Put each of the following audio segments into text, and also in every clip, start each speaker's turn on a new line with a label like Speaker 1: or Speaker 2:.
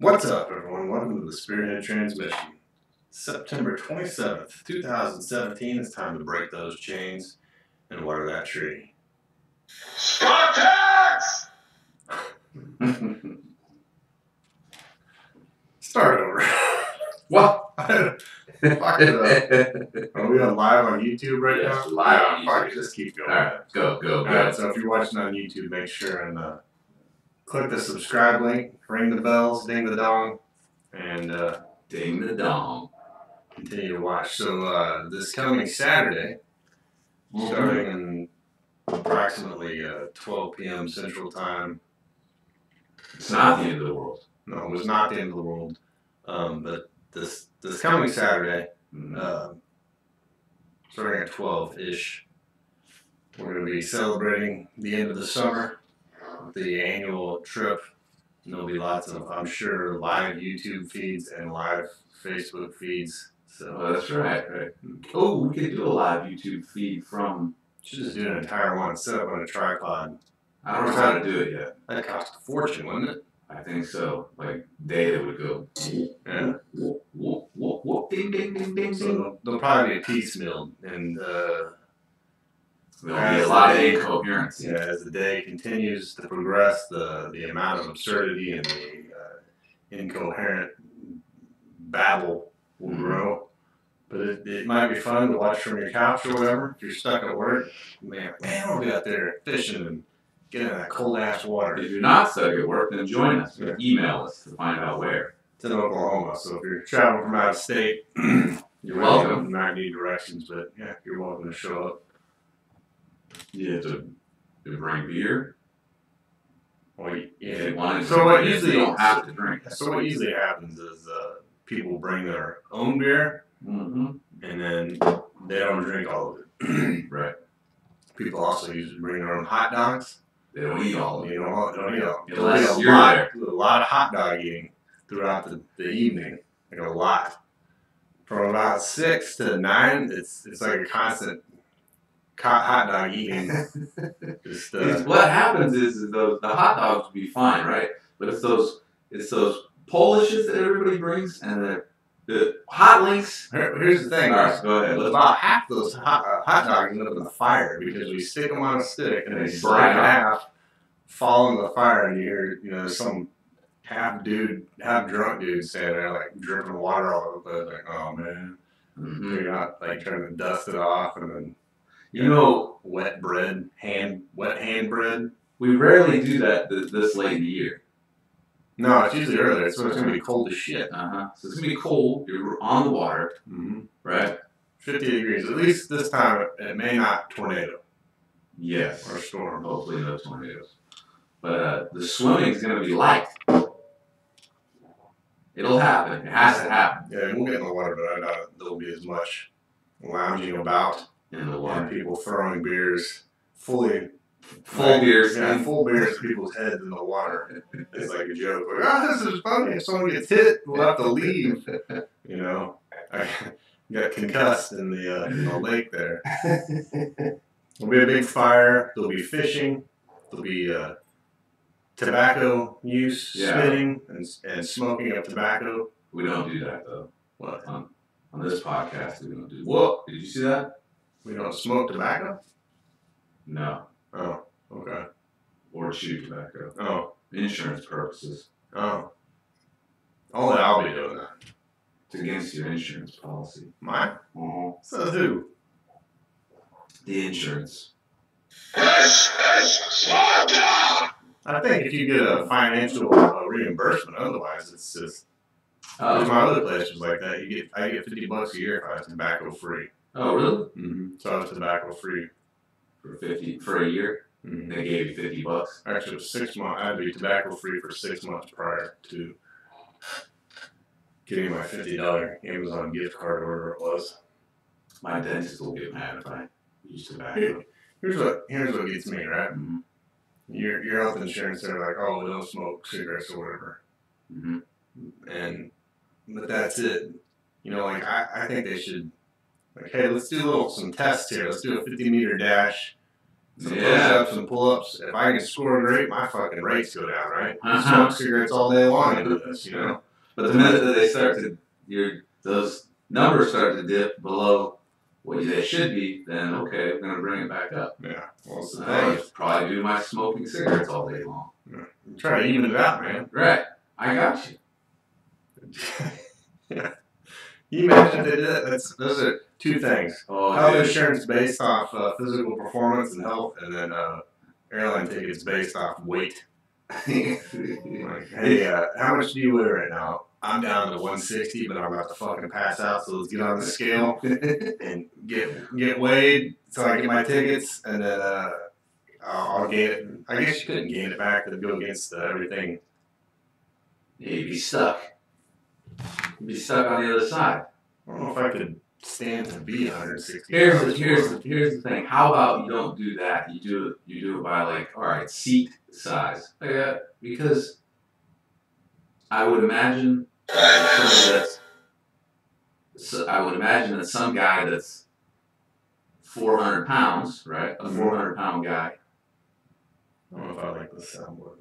Speaker 1: What's up, everyone? Welcome to the Spearhead transmission. September 27th, 2017. It's time to break those chains and water that tree.
Speaker 2: Spartans!
Speaker 1: Start over.
Speaker 2: What?
Speaker 1: Fuck it up. Are we on live on YouTube right
Speaker 2: Yes,
Speaker 1: now?
Speaker 2: live on
Speaker 1: Fuck
Speaker 2: YouTube.
Speaker 1: it, just keep going.
Speaker 2: Alright, go.
Speaker 1: Alright, so if you're watching on YouTube, make sure and click the subscribe link, ring the bells, ding the dong, and
Speaker 2: Ding the dong.
Speaker 1: continue to watch. So this coming Saturday, starting in approximately 12 p.m. Central Time.
Speaker 2: It's not the end of the world.
Speaker 1: No, it was not the end of the world. But this coming Saturday, starting at 12-ish, we're going to be celebrating the end of the summer with the annual trip. And there'll be lots of, I'm sure, live YouTube feeds and live Facebook feeds. So
Speaker 2: Oh, that's right. Oh, we could do a live YouTube feed from...
Speaker 1: should just do an entire one, set up on a tripod.
Speaker 2: I don't know how to do it yet.
Speaker 1: That'd cost a fortune, wouldn't it?
Speaker 2: I think so. Like, data would go...
Speaker 1: Yeah.
Speaker 2: Whoop, ding, ding, ding, ding,
Speaker 1: So
Speaker 2: ding.
Speaker 1: they'll probably be piecemealed, and
Speaker 2: There'll be a lot of incoherence.
Speaker 1: yeah, as the day continues to progress, the amount of absurdity and the incoherent babble will grow. But it might be fun to watch from your couch or whatever. If you're stuck at work, man, we'll be out there fishing and getting in that cold ass water.
Speaker 2: If you're not stuck at work, then join us. Email us to find out where.
Speaker 1: It's in Oklahoma, so if you're traveling from out of state, you're
Speaker 2: welcome.
Speaker 1: You might need directions, but yeah, you're welcome to show up.
Speaker 2: You have to bring beer.
Speaker 1: Well,
Speaker 2: If
Speaker 1: yeah.
Speaker 2: you want to
Speaker 1: So what
Speaker 2: drink,
Speaker 1: usually
Speaker 2: you don't have to drink.
Speaker 1: So what usually happens is people bring their own beer,
Speaker 2: Mm-hmm.
Speaker 1: and then they don't drink all of it.
Speaker 2: Right.
Speaker 1: People also usually bring their own hot dogs.
Speaker 2: They don't eat all of it.
Speaker 1: You know, don't eat all.
Speaker 2: Unless
Speaker 1: There'll be
Speaker 2: you're there.
Speaker 1: a lot of hot dog eating throughout the evening. Like a lot. From about 6 to 9, it's like a constant hot dog eating. Just,
Speaker 2: What happens is the hot dogs will be fine, right? But it's those Polishes that everybody brings, and the hot links.
Speaker 1: Here's the thing.
Speaker 2: All right, go ahead.
Speaker 1: About half those hot dogs end up in the fire because we stick them on a stick and they
Speaker 2: They
Speaker 1: break
Speaker 2: burn
Speaker 1: in
Speaker 2: up.
Speaker 1: half, fall into the fire, and you hear some half drunk dude standing there like dripping water all over the place. Like, oh man, you're not like trying to dust it off, and then
Speaker 2: You know,
Speaker 1: wet hand bread.
Speaker 2: we rarely do that this late in the year.
Speaker 1: No, it's usually earlier. It's when it's gonna be cold as shit.
Speaker 2: So it's gonna be cold. You're on the water, right?
Speaker 1: 50 degrees. At least this time it may not tornado
Speaker 2: Yes.
Speaker 1: or storm.
Speaker 2: Hopefully no tornadoes. But the swimming is gonna be light. It'll happen. It has to happen
Speaker 1: Yeah, we'll get in the water, but I doubt there'll be as much lounging about
Speaker 2: in the
Speaker 1: and
Speaker 2: water.
Speaker 1: people throwing beers, full
Speaker 2: beers.
Speaker 1: yeah, full beers to people's heads in the water. It's like a joke. Like, this is funny. If someone gets hit, we'll have to leave. You know, I got concussed in the lake there. There'll be a big fire. There'll be fishing. There'll be tobacco use, spitting, and smoking of tobacco.
Speaker 2: We don't do that though.
Speaker 1: What?
Speaker 2: On this podcast, we don't do. Whoa! Did you see that?
Speaker 1: We don't smoke tobacco?
Speaker 2: No.
Speaker 1: Oh, okay.
Speaker 2: Or chew tobacco.
Speaker 1: Oh,
Speaker 2: Insurance purposes.
Speaker 1: oh. Only I'll be doing that.
Speaker 2: It's against your insurance policy.
Speaker 1: Mine? So who?
Speaker 2: The insurance.
Speaker 1: I think if you get a financial reimbursement, otherwise it's just. There's my other place was like that. I get $50 a year if I was tobacco free.
Speaker 2: Oh, really?
Speaker 1: So I was tobacco free.
Speaker 2: For a year? They gave you $50.
Speaker 1: Actually, it was 6 months. I had to be tobacco free for 6 months prior to getting my $50 Amazon gift card, or whatever it was.
Speaker 2: My dentist will get mad if I use tobacco.
Speaker 1: Here's what gets me, right? Your health insurance, they're like, oh, we don't smoke cigarettes or whatever. But that's it. You know, like I think they should, like, hey, let's do some tests here. Let's do a 50-meter dash. some push-ups and pull-ups. If I can score great, my fucking rates go down, right? Smoke cigarettes all day long into this, you know.
Speaker 2: But the minute that they start to, those numbers start to dip below what they should be, then okay, we're gonna bring it back up.
Speaker 1: Yeah. Well, it's the thing.
Speaker 2: Probably do my smoking cigarettes all day long.
Speaker 1: Yeah. Try to even it out, man.
Speaker 2: Right. I got you.
Speaker 1: Yeah. You imagine they did that? Those are two things. Health insurance based off physical performance and health, and then airline tickets based off weight. Like, hey, how much do you weigh right now? I'm down to 160, but I'm about to fucking pass out, so let's get on the scale and get weighed so I get my tickets, and then I'll gain it. I guess you couldn't gain it back to go against everything.
Speaker 2: Yeah, you'd be stuck. You'd be stuck on the other side.
Speaker 1: I don't know if I could stand to be 160.
Speaker 2: Here's the thing. How about you don't do that? You do it by like, all right, seat size. Because I would imagine that some guy that's 400 pounds, right? A 400-pound guy.
Speaker 1: I don't know if I like the soundboard.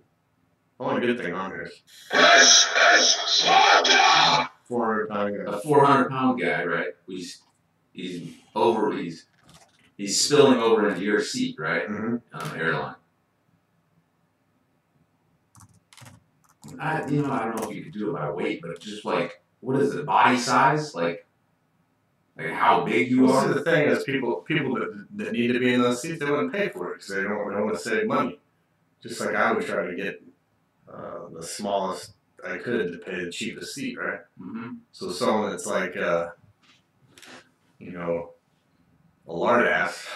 Speaker 1: Only good thing on here is 400-pound guy.
Speaker 2: A 400-pound guy, right? He's spilling over into your seat, right?
Speaker 1: Mm-hmm.
Speaker 2: On the airline. I don't know if you could do it by weight, but just like, what is it? Body size? Like how big you are?
Speaker 1: See, the thing is, people that need to be in those seats, they wouldn't pay for it because they don't want to save money. Just like I would try to get the smallest I could to pay the cheapest seat, right?
Speaker 2: Mm-hmm.
Speaker 1: So someone that's like, a lard ass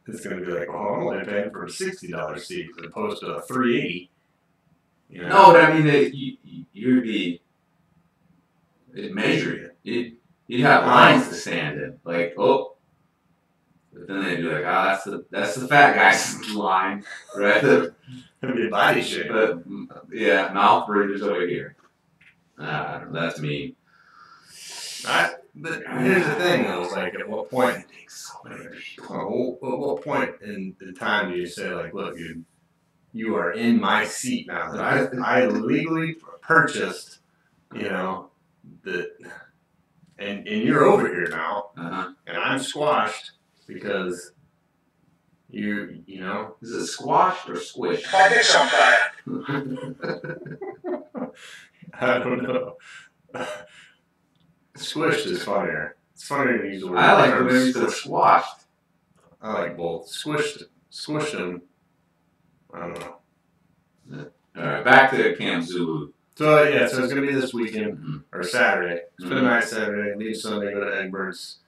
Speaker 1: is going to be like, oh, I'm only paying for a $60 seat as opposed to a $380. You know?
Speaker 2: No, but I mean, it'd measure you. You'd have lines to stand in, like, oh. But then they'd be like, that's the fat guy's line, right?
Speaker 1: It'd be a body shape.
Speaker 2: But yeah, mouth breathers over here. That's me.
Speaker 1: But here's the thing, though. It's like, at what point? What point in time do you say, like, look, dude, you are in my seat now that I legally purchased, and you're over here now, and I'm squashed because you know.
Speaker 2: Is it squashed or squished?
Speaker 3: I did something.
Speaker 1: I don't know. Squished is funnier. It's funnier to use the word.
Speaker 2: I like the way you said squashed.
Speaker 1: I like both. Squished them. I don't know.
Speaker 2: All right, back to Camp Zulu.
Speaker 1: So yeah, so it's gonna be this weekend or Saturday. Spend a night Saturday, leave Sunday, go to Egbert's,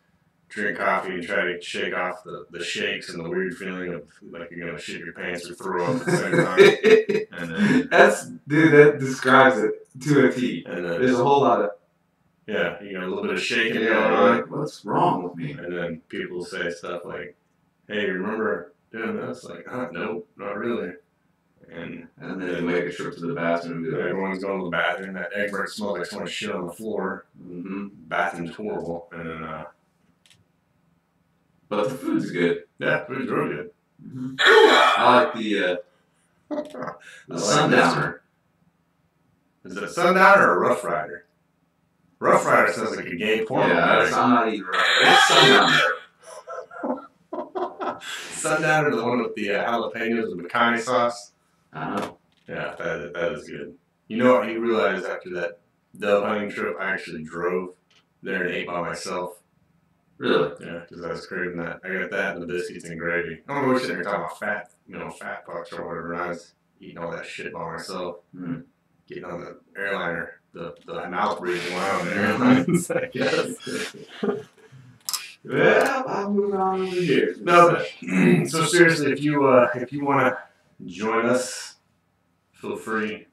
Speaker 1: drink coffee, and try to shake off the shakes and the weird feeling of like you're gonna shit your pants or throw up at the same time. And then,
Speaker 2: that describes it to a T.
Speaker 1: And then,
Speaker 2: there's a whole lot of
Speaker 1: you got a little bit of shaking going on.
Speaker 2: Like, what's wrong with me?
Speaker 1: And then people say stuff like, "Hey, remember doing this?" Like, nope, not really. And
Speaker 2: then they make a trip to the bathroom.
Speaker 1: Everyone's going to the bathroom. That Egbert smells like someone shit on the floor.
Speaker 2: Mm-hmm.
Speaker 1: Bathroom's horrible. And then,
Speaker 2: but the food's good.
Speaker 1: Yeah, food's real good.
Speaker 2: Mm-hmm. I like the Sundowner.
Speaker 1: Is it a Sundowner or a Rough Rider? Rough Rider sounds like a gay porno.
Speaker 2: Yeah, I'm not eating Rough Rider.
Speaker 1: Sundowner. Sundowner, the one with the jalapenos and picante sauce. Yeah, that is good. You know what? You realize after that dove hunting trip, I actually drove there and ate by myself.
Speaker 2: Really?
Speaker 1: Yeah, because I was craving that. I got that and the biscuits and gravy. I don't know, we're sitting here talking about fat pucks or whatever, and I was eating all that shit by myself. Getting on the airliner, the mouth breathing while on the airlines, I guess.
Speaker 2: Well, I'm moving on over here.
Speaker 1: No, but so seriously, if you want to join us, feel free.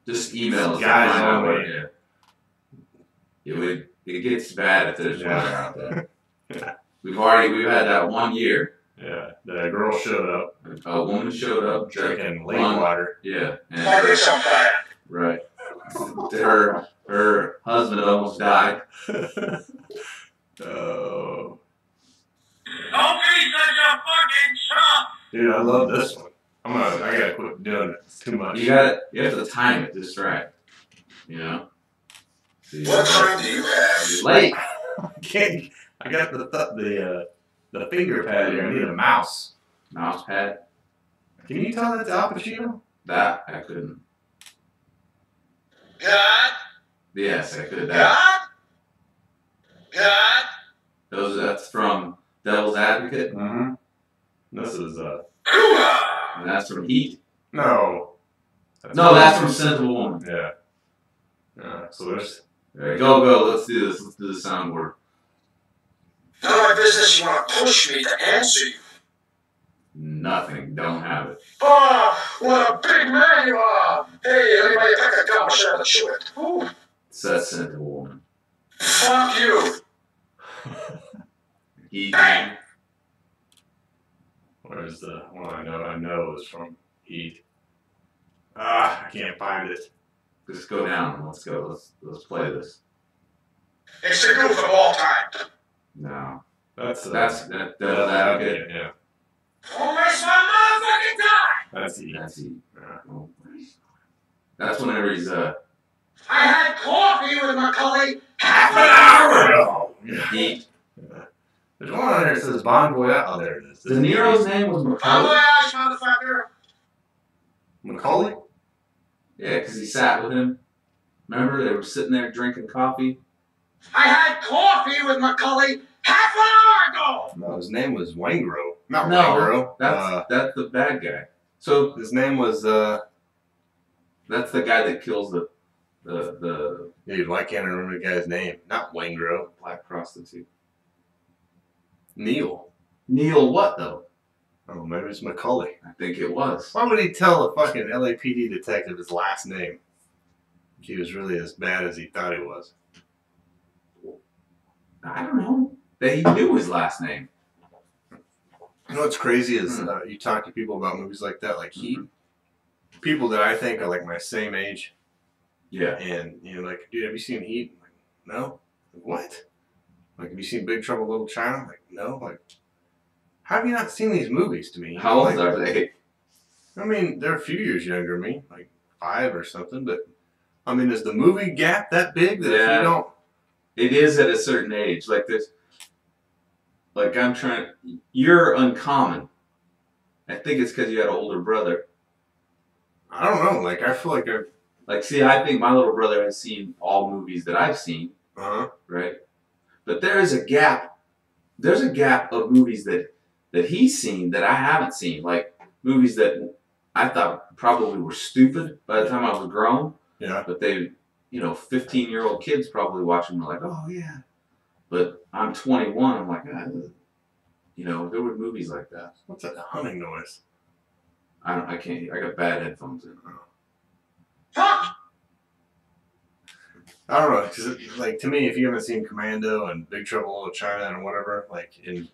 Speaker 2: Just email us.
Speaker 1: Guys only.
Speaker 2: It gets bad if there's weather out there. Yeah. We've had that 1 year.
Speaker 1: Yeah, that a girl showed up.
Speaker 2: A woman showed up
Speaker 1: drinking lake water.
Speaker 2: Yeah, and
Speaker 3: I did something.
Speaker 2: right. Her husband almost died.
Speaker 1: Oh.
Speaker 3: Don't be such a fucking chump!
Speaker 1: Dude, I love this one. I gotta quit doing it. It's too much.
Speaker 2: You have to time it just right. You know?
Speaker 3: What time do you have?
Speaker 2: You're late.
Speaker 1: I got the finger pad here. I need a mouse.
Speaker 2: Mouse pad.
Speaker 1: Can you tell that's Al Pacino?
Speaker 2: That I couldn't.
Speaker 3: God?
Speaker 2: Yes, I could.
Speaker 3: God? God?
Speaker 2: That's from Devil's Advocate.
Speaker 1: Mm-hmm. This is
Speaker 2: And that's from Heat.
Speaker 1: no.
Speaker 2: That's from Scent of a Woman.
Speaker 1: Yeah. So there's.
Speaker 2: Right, go. Let's do this. Let's do the soundboard.
Speaker 3: None of my business you want to push me to answer you.
Speaker 2: Nothing. Don't have it.
Speaker 3: Oh, what a big man you are! Hey, anybody pack a gum, share the chew it. Ooh.
Speaker 2: Says Scent of a Woman.
Speaker 3: Fuck you!
Speaker 2: Heat.
Speaker 1: Where's the one I know is from Heat. I can't find it.
Speaker 2: Just go down. Let's go. Let's play this.
Speaker 3: It's the goof of all time.
Speaker 2: No.
Speaker 1: That's
Speaker 2: Devil's Advocate.
Speaker 1: Yeah.
Speaker 3: Don't waste my motherfucking time!
Speaker 1: That's Heat.
Speaker 2: That's Heat.
Speaker 1: Yeah.
Speaker 2: Oh, that's whenever he's
Speaker 3: I had coffee with Macaulay half an
Speaker 1: Hour
Speaker 3: hour ago!
Speaker 1: ago.
Speaker 2: Heat.
Speaker 1: Yeah. There's one on there that says Bon Voyage. Oh, there it is.
Speaker 2: De Niro's name was
Speaker 3: Bon
Speaker 2: Macaulay.
Speaker 3: voyage, motherfucker!
Speaker 1: Macaulay?
Speaker 2: Yeah, because he sat with him. Remember, they were sitting there drinking coffee.
Speaker 3: I had coffee with Macaulay half an hour ago!
Speaker 1: No, his name was Waingro. Not
Speaker 2: No,
Speaker 1: Waingro.
Speaker 2: that's the bad guy. So
Speaker 1: His name was
Speaker 2: that's the guy that kills the
Speaker 1: dude, why can't I remember the guy's name? Not Waingro.
Speaker 2: black prostitute.
Speaker 1: Neil.
Speaker 2: Neil what though?
Speaker 1: Oh, maybe it's Macaulay.
Speaker 2: I think it was.
Speaker 1: Why would he tell a fucking LAPD detective his last name? If he was really as bad as he thought he was.
Speaker 2: I don't know. That he knew his last name.
Speaker 1: You know what's crazy is you talk to people about movies like that, like Heat. People that I think are like my same age.
Speaker 2: Yeah.
Speaker 1: And, like, dude, have you seen Heat? I'm like, no. Like, what? Like, have you seen Big Trouble in Little China? I'm like, no. Like, how have you not seen these movies to me?
Speaker 2: How old
Speaker 1: like,
Speaker 2: are they?
Speaker 1: I mean, they're a few years younger than me, like 5 or something. But, I mean, is the movie gap that big that if you don't...
Speaker 2: It is at a certain age. Like this. Like you're uncommon. I think it's because you had an older brother.
Speaker 1: I don't know. Like, I feel like I've...
Speaker 2: Like, see, I think my little brother has seen all movies that I've seen. Right? But there is a gap. There's a gap of movies that he's seen that I haven't seen. Like, movies that I thought probably were stupid by the time I was grown.
Speaker 1: Yeah.
Speaker 2: But they, 15-year-old kids probably watching them like, oh, yeah. But I'm 21. I'm like, there were movies like that.
Speaker 1: What's that humming noise?
Speaker 2: I can't. I got bad headphones in.
Speaker 3: Fuck!
Speaker 1: I don't know, because, like, to me, if you haven't seen Commando and Big Trouble in Little China and whatever, like, and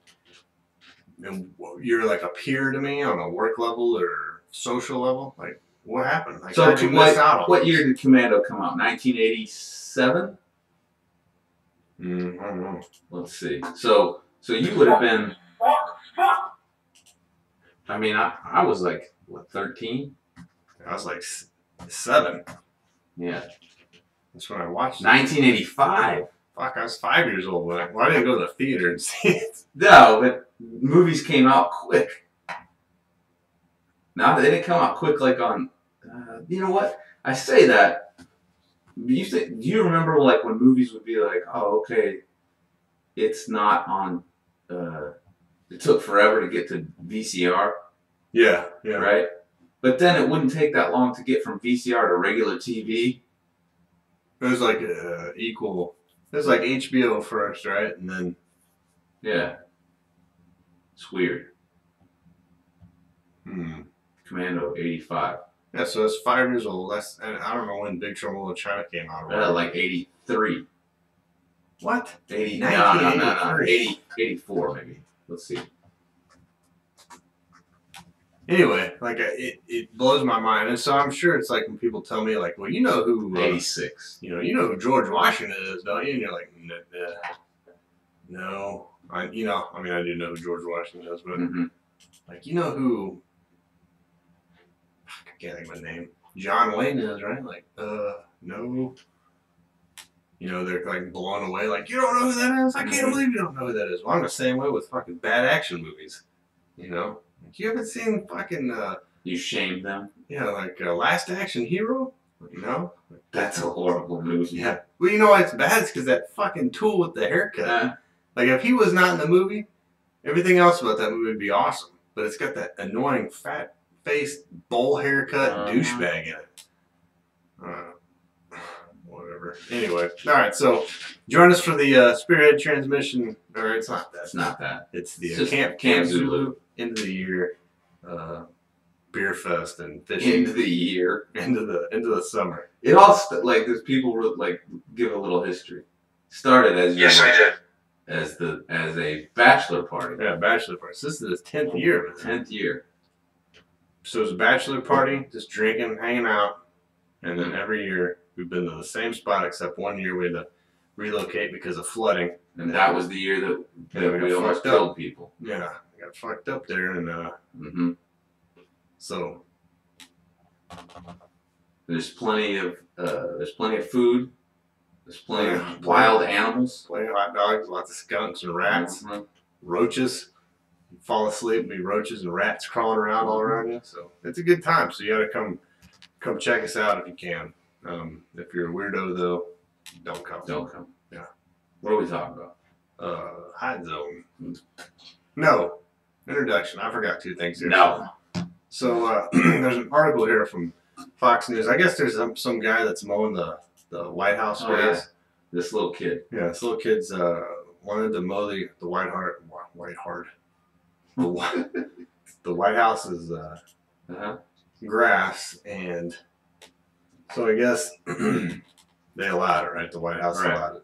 Speaker 1: you're, like, a peer to me on a work level or social level, like, what happened? Like,
Speaker 2: So,
Speaker 1: how'd you miss out on
Speaker 2: what
Speaker 1: this?
Speaker 2: year did Commando come out? 1987?
Speaker 1: I don't know.
Speaker 2: Let's see. So you would have been... I mean, I was, like, what, 13?
Speaker 1: I was, like, 7.
Speaker 2: Yeah.
Speaker 1: That's when I watched it.
Speaker 2: 1985.
Speaker 1: Fuck, I was 5 years old when I didn't go to the theater and see it.
Speaker 2: No, but movies came out quick. Now they didn't come out quick like on. You know what? I say that. Do you remember like when movies would be like, oh, okay, it's not on. It took forever to get to VCR.
Speaker 1: Yeah.
Speaker 2: Right. But then it wouldn't take that long to get from VCR to regular TV.
Speaker 1: It was like equal. It was like HBO first, right? And then.
Speaker 2: Yeah. It's weird.
Speaker 1: Hmm.
Speaker 2: Commando 85.
Speaker 1: Yeah, so it's 5 years old. And I don't know when Big Trouble in Little China came out.
Speaker 2: Like 83.
Speaker 1: What?
Speaker 2: 80.
Speaker 1: 1983.
Speaker 2: 84 maybe. Let's see.
Speaker 1: Anyway, like it blows my mind, and so I'm sure it's like when people tell me like, well, you know who
Speaker 2: 86.
Speaker 1: you know who George Washington is, don't you? And you're like, no. I do know who George Washington is, but
Speaker 2: Mm-hmm.
Speaker 1: like, you know who? I can't think of my name. John Wayne is, right? Like, no. You know, they're like blown away. Like, you don't know who that is? I can't believe you don't know who that is. Well, I'm the same way with fucking bad action movies. You know, like, you haven't seen fucking
Speaker 2: You shamed them.
Speaker 1: yeah, like Last Action Hero. You know,
Speaker 2: That's a horrible movie.
Speaker 1: yeah. Well, you know why it's bad? It's because that fucking tool with the haircut. Like, if he was not in the movie, everything else about that movie would be awesome. But it's got that annoying fat faced bowl haircut douchebag in it. Whatever. Anyway, all right. So join us for the Spearhead transmission. Or it's not that.
Speaker 2: It's not that.
Speaker 1: It's the
Speaker 2: It's just
Speaker 1: Camp Zulu end of the year beer fest and fishing
Speaker 2: End of the year.
Speaker 1: into the summer.
Speaker 2: It all like there's people like give a little history. Started as
Speaker 3: Yes, I did.
Speaker 2: as a bachelor party.
Speaker 1: Yeah, bachelor party. So this is his 10th year.
Speaker 2: 10th year.
Speaker 1: So it's a bachelor party, just drinking, hanging out, and then every year we've been to the same spot except one year we had to relocate because of flooding.
Speaker 2: And that was the year that we almost killed people.
Speaker 1: Yeah, I got fucked up there, and so
Speaker 2: there's plenty of food. There's plenty of wild animals.
Speaker 1: plenty of hot dogs, lots of skunks and rats, roaches. You fall asleep, be roaches and rats crawling around all around you. So it's a good time. So you got to come check us out if you can. If you're a weirdo though, don't come.
Speaker 2: Don't come.
Speaker 1: Yeah.
Speaker 2: What are we talking about?
Speaker 1: Hide zone. No. Introduction. I forgot 2 things here.
Speaker 2: No.
Speaker 1: So there's an article here from Fox News. I guess there's some guy that's mowing the White House grass.
Speaker 2: Yeah. This little kid.
Speaker 1: Yeah, this little kid's wanted to mow the White House's grass, and so I guess they allowed it, right? The White House allowed it.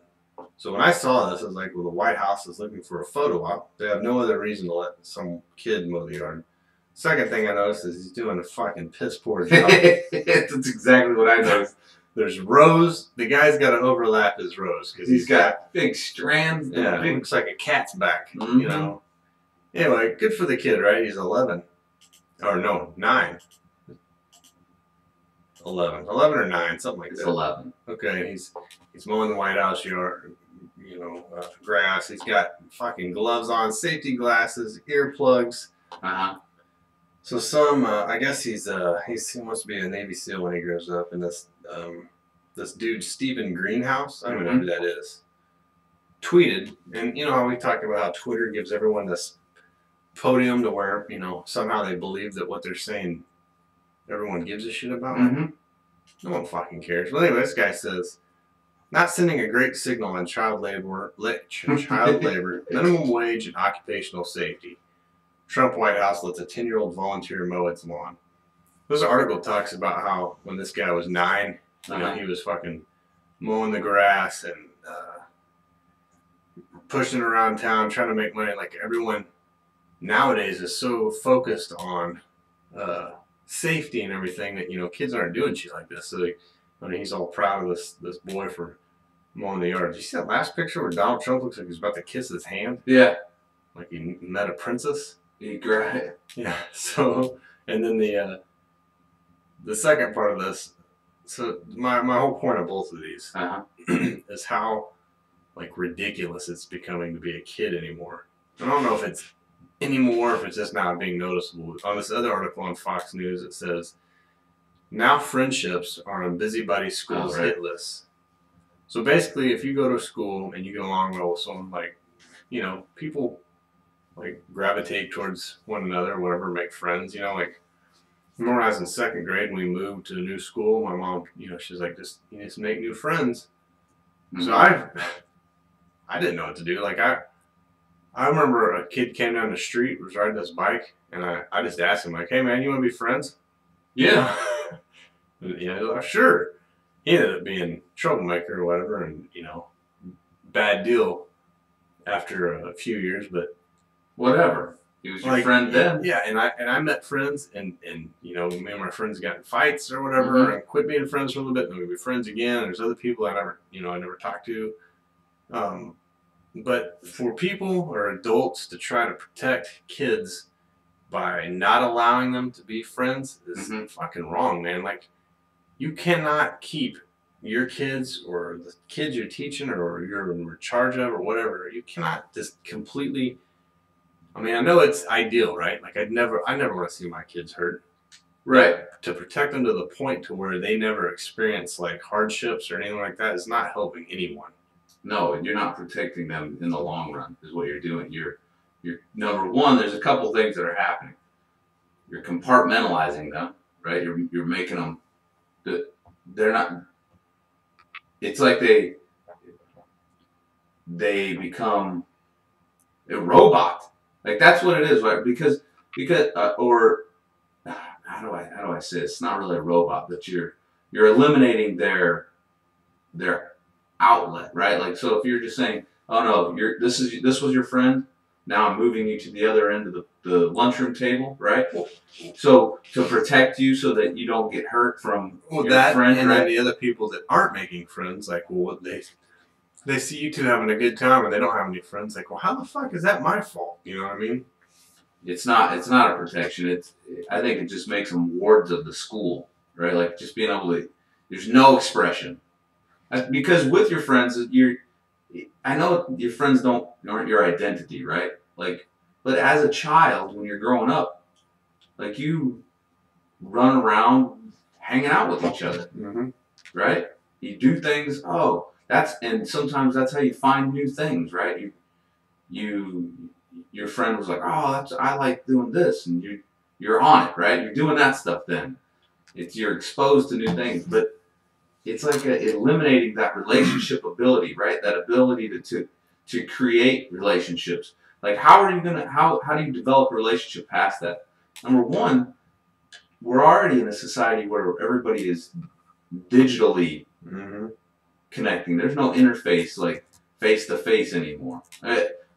Speaker 1: So when I saw this, I was like, well, the White House is looking for a photo op. They have no other reason to let some kid mow the yard. Second thing I noticed is he's doing a fucking piss poor job.
Speaker 2: That's exactly what I noticed.
Speaker 1: There's rows. The guy's got to overlap his rows because
Speaker 2: He's got big strands.
Speaker 1: Yeah, it looks like a cat's back. You know. Anyway, good for the kid, right? He's 11. Or no, 9. 11 or 9, something like that.
Speaker 2: It's 11.
Speaker 1: Okay, he's mowing the White House yard, grass. He's got fucking gloves on, safety glasses, earplugs. So I guess he wants to be a Navy SEAL when he grows up. And this dude Stephen Greenhouse, I don't know who that is, tweeted, and you know how we talk about how Twitter gives everyone this podium to where somehow they believe that what they're saying everyone gives a shit about. No one fucking cares. Well, anyway, this guy says, not sending a great signal on child labor, minimum wage, and occupational safety. Trump White House lets a 10-year-old volunteer mow its lawn. This article talks about how when this guy was 9, he was fucking mowing the grass and pushing around town trying to make money. Like, everyone nowadays is so focused on safety and everything that kids aren't doing shit like this. So he's all proud of this boy for mowing the yard. Did you see that last picture where Donald Trump looks like he's about to kiss his hand?
Speaker 2: Yeah.
Speaker 1: Like he met a princess?
Speaker 2: He grabbed it.
Speaker 1: Yeah. So, and then the second part of this, so my whole point of both of these is how ridiculous it's becoming to be a kid anymore. I don't know if it's anymore, if it's just not being noticeable. On this other article on Fox News, it says, now friendships are on busybody schools hit lists. So basically, if you go to school and you get along well with someone, people gravitate towards one another, whatever, make friends. Like, remember when I was in 2nd grade and we moved to a new school, my mom, she's like, just you need to make new friends. So I didn't know what to do. Like, I remember a kid came down the street, was riding his bike, and I just asked him, like, hey man, you want to be friends?
Speaker 2: Yeah.
Speaker 1: Sure. He ended up being a troublemaker or whatever, and bad deal after a few years, but
Speaker 2: whatever. He was your friend then.
Speaker 1: Yeah, and I met friends, and me and my friends got in fights or whatever, and quit being friends for a little bit, and we'd be friends again. And there's other people I never talked to. But for people or adults to try to protect kids by not allowing them to be friends is fucking wrong, man. Like, you cannot keep your kids or the kids you're teaching or you're in charge of or whatever. You cannot just completely. I mean, I know it's ideal, right? Like, I never want to see my kids hurt.
Speaker 2: Right.
Speaker 1: But to protect them to the point to where they never experience like hardships or anything like that is not helping anyone.
Speaker 2: No, you're not protecting them in the long run. Is what you're doing. You're number one. There's a couple things that are happening. You're compartmentalizing them, right? You're making them. They're not. It's like they become a robot. Like, that's what it is, right? Because or how do I say it? It's not really a robot, but you're eliminating their outlet, right? Like, so if you're just saying, oh no, this was your friend, now I'm moving you to the other end of the lunchroom table, right? So to protect you so that you don't get hurt from your friend,
Speaker 1: and
Speaker 2: right?
Speaker 1: then the other people that aren't making friends, like, well, they see you two having a good time and they don't have any friends. Like, well, how the fuck is that my fault? You know what I mean?
Speaker 2: It's not a protection. I think it just makes them wards of the school, right? Like, just being able to, there's no expression. Because with your friends, I know your friends aren't your identity, right? Like, but as a child, when you're growing up, like, you run around hanging out with each other, right? You do things. Oh, and sometimes that's how you find new things, right? Your friend was like, oh, I like doing this, and you're on it, right? You're doing that stuff. Then you're exposed to new things, but it's like eliminating that relationship ability, right? That ability to create relationships. Like, how do you develop a relationship past that? Number one, we're already in a society where everybody is digitally connecting. There's no interface like face to face anymore.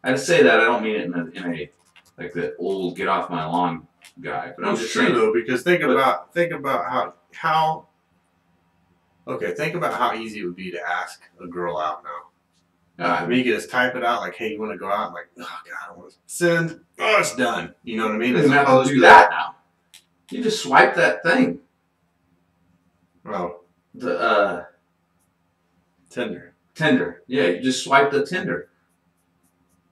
Speaker 2: I say that, I don't mean it in a like the old get off my lawn guy, but I'm just
Speaker 1: true
Speaker 2: saying,
Speaker 1: though, because think about how think about how easy it would be to ask a girl out now. Me just type it out like, hey, you want to go out? I'm like, oh god, I want to send. Oh, it's done. You know what I mean?
Speaker 2: You don't have to do that now. You just swipe that thing.
Speaker 1: Oh,
Speaker 2: the
Speaker 1: Tinder.
Speaker 2: Yeah, you just swipe the Tinder.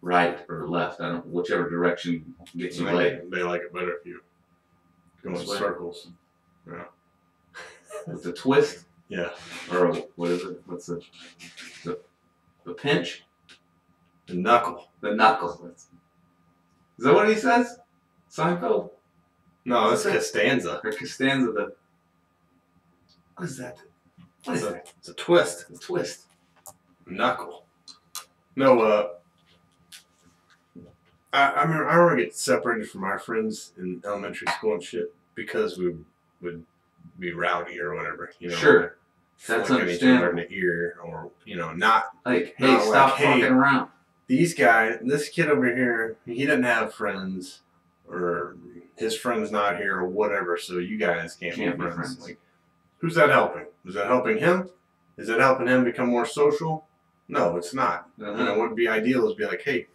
Speaker 2: Right or left, whichever direction gets you laid.
Speaker 1: They like it better if you go in circles. Yeah.
Speaker 2: With the twist?
Speaker 1: Yeah.
Speaker 2: Or what is it? What's the pinch?
Speaker 1: The knuckle.
Speaker 2: The knuckle. Is that what he says? Seinfeld?
Speaker 1: No, that's Costanza.
Speaker 2: Or Costanza. What is that? What is that?
Speaker 1: It's a twist.
Speaker 2: A twist.
Speaker 1: Knuckle. No, I remember getting separated from our friends in elementary school and shit because we would be rowdy or whatever. You know,
Speaker 2: sure. That's understandable.
Speaker 1: In the ear, or not
Speaker 2: like, hey, stop fucking around.
Speaker 1: This kid over here, he doesn't have friends, or his friend's not here, or whatever. So you guys can't be friends. Like, who's that helping? Is that helping him? Is that helping him become more social? No, it's not. What would be ideal is be like, hey,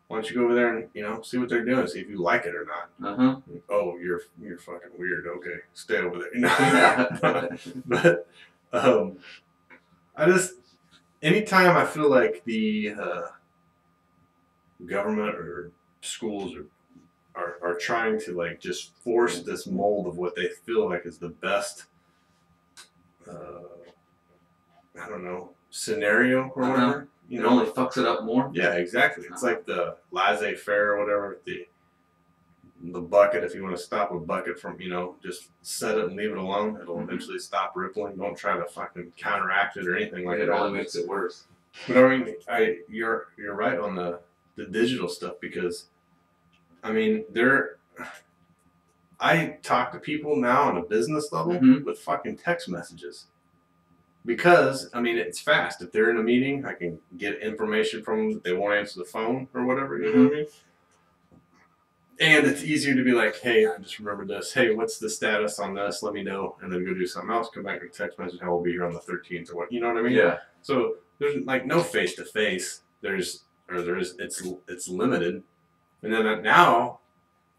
Speaker 1: why don't you go over there and see what they're doing, see if you like it or not. Oh, you're fucking weird. Okay, stay over there. But I just, anytime I feel like the government or schools are trying to like just force this mold of what they feel like is the best, I don't know, scenario or whatever.
Speaker 2: It only fucks it up more.
Speaker 1: Yeah, exactly. It's like the laissez-faire or whatever. The bucket, if you want to stop a bucket from, just set it and leave it alone, it'll eventually stop rippling. Don't try to fucking counteract it or anything like that.
Speaker 2: It only makes it worse.
Speaker 1: But I mean, you're right on the digital stuff, because I mean, I talk to people now on a business level with fucking text messages. Because, I mean, it's fast. If they're in a meeting, I can get information from them that they won't answer the phone or whatever, you know what I mean? And it's easier to be like, hey, I just remembered this. Hey, what's the status on this? Let me know. And then go do something else. Come back with a text message. How we'll be here on the 13th or what. You know what I mean?
Speaker 2: Yeah.
Speaker 1: So there's like no face-to-face. There's it's limited. And then now,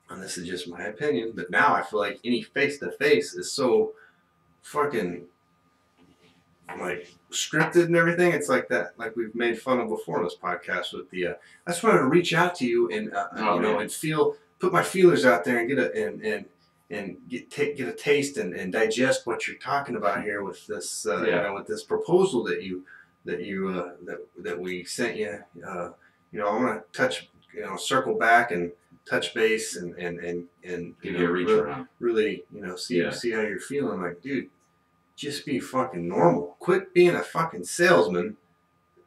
Speaker 1: and this is just my opinion, but now I feel like any face-to-face is so fucking like scripted and everything. It's like that, like we've made fun of before in this podcast with the. I just wanted to reach out to you and and put my feelers out there and get a taste and digest what you're talking about here with this with this proposal that we sent you. I want to touch circle back and touch base and
Speaker 2: give you a reach around.
Speaker 1: Really see how you're feeling. Like, dude, just be fucking normal. Quit being a fucking salesman.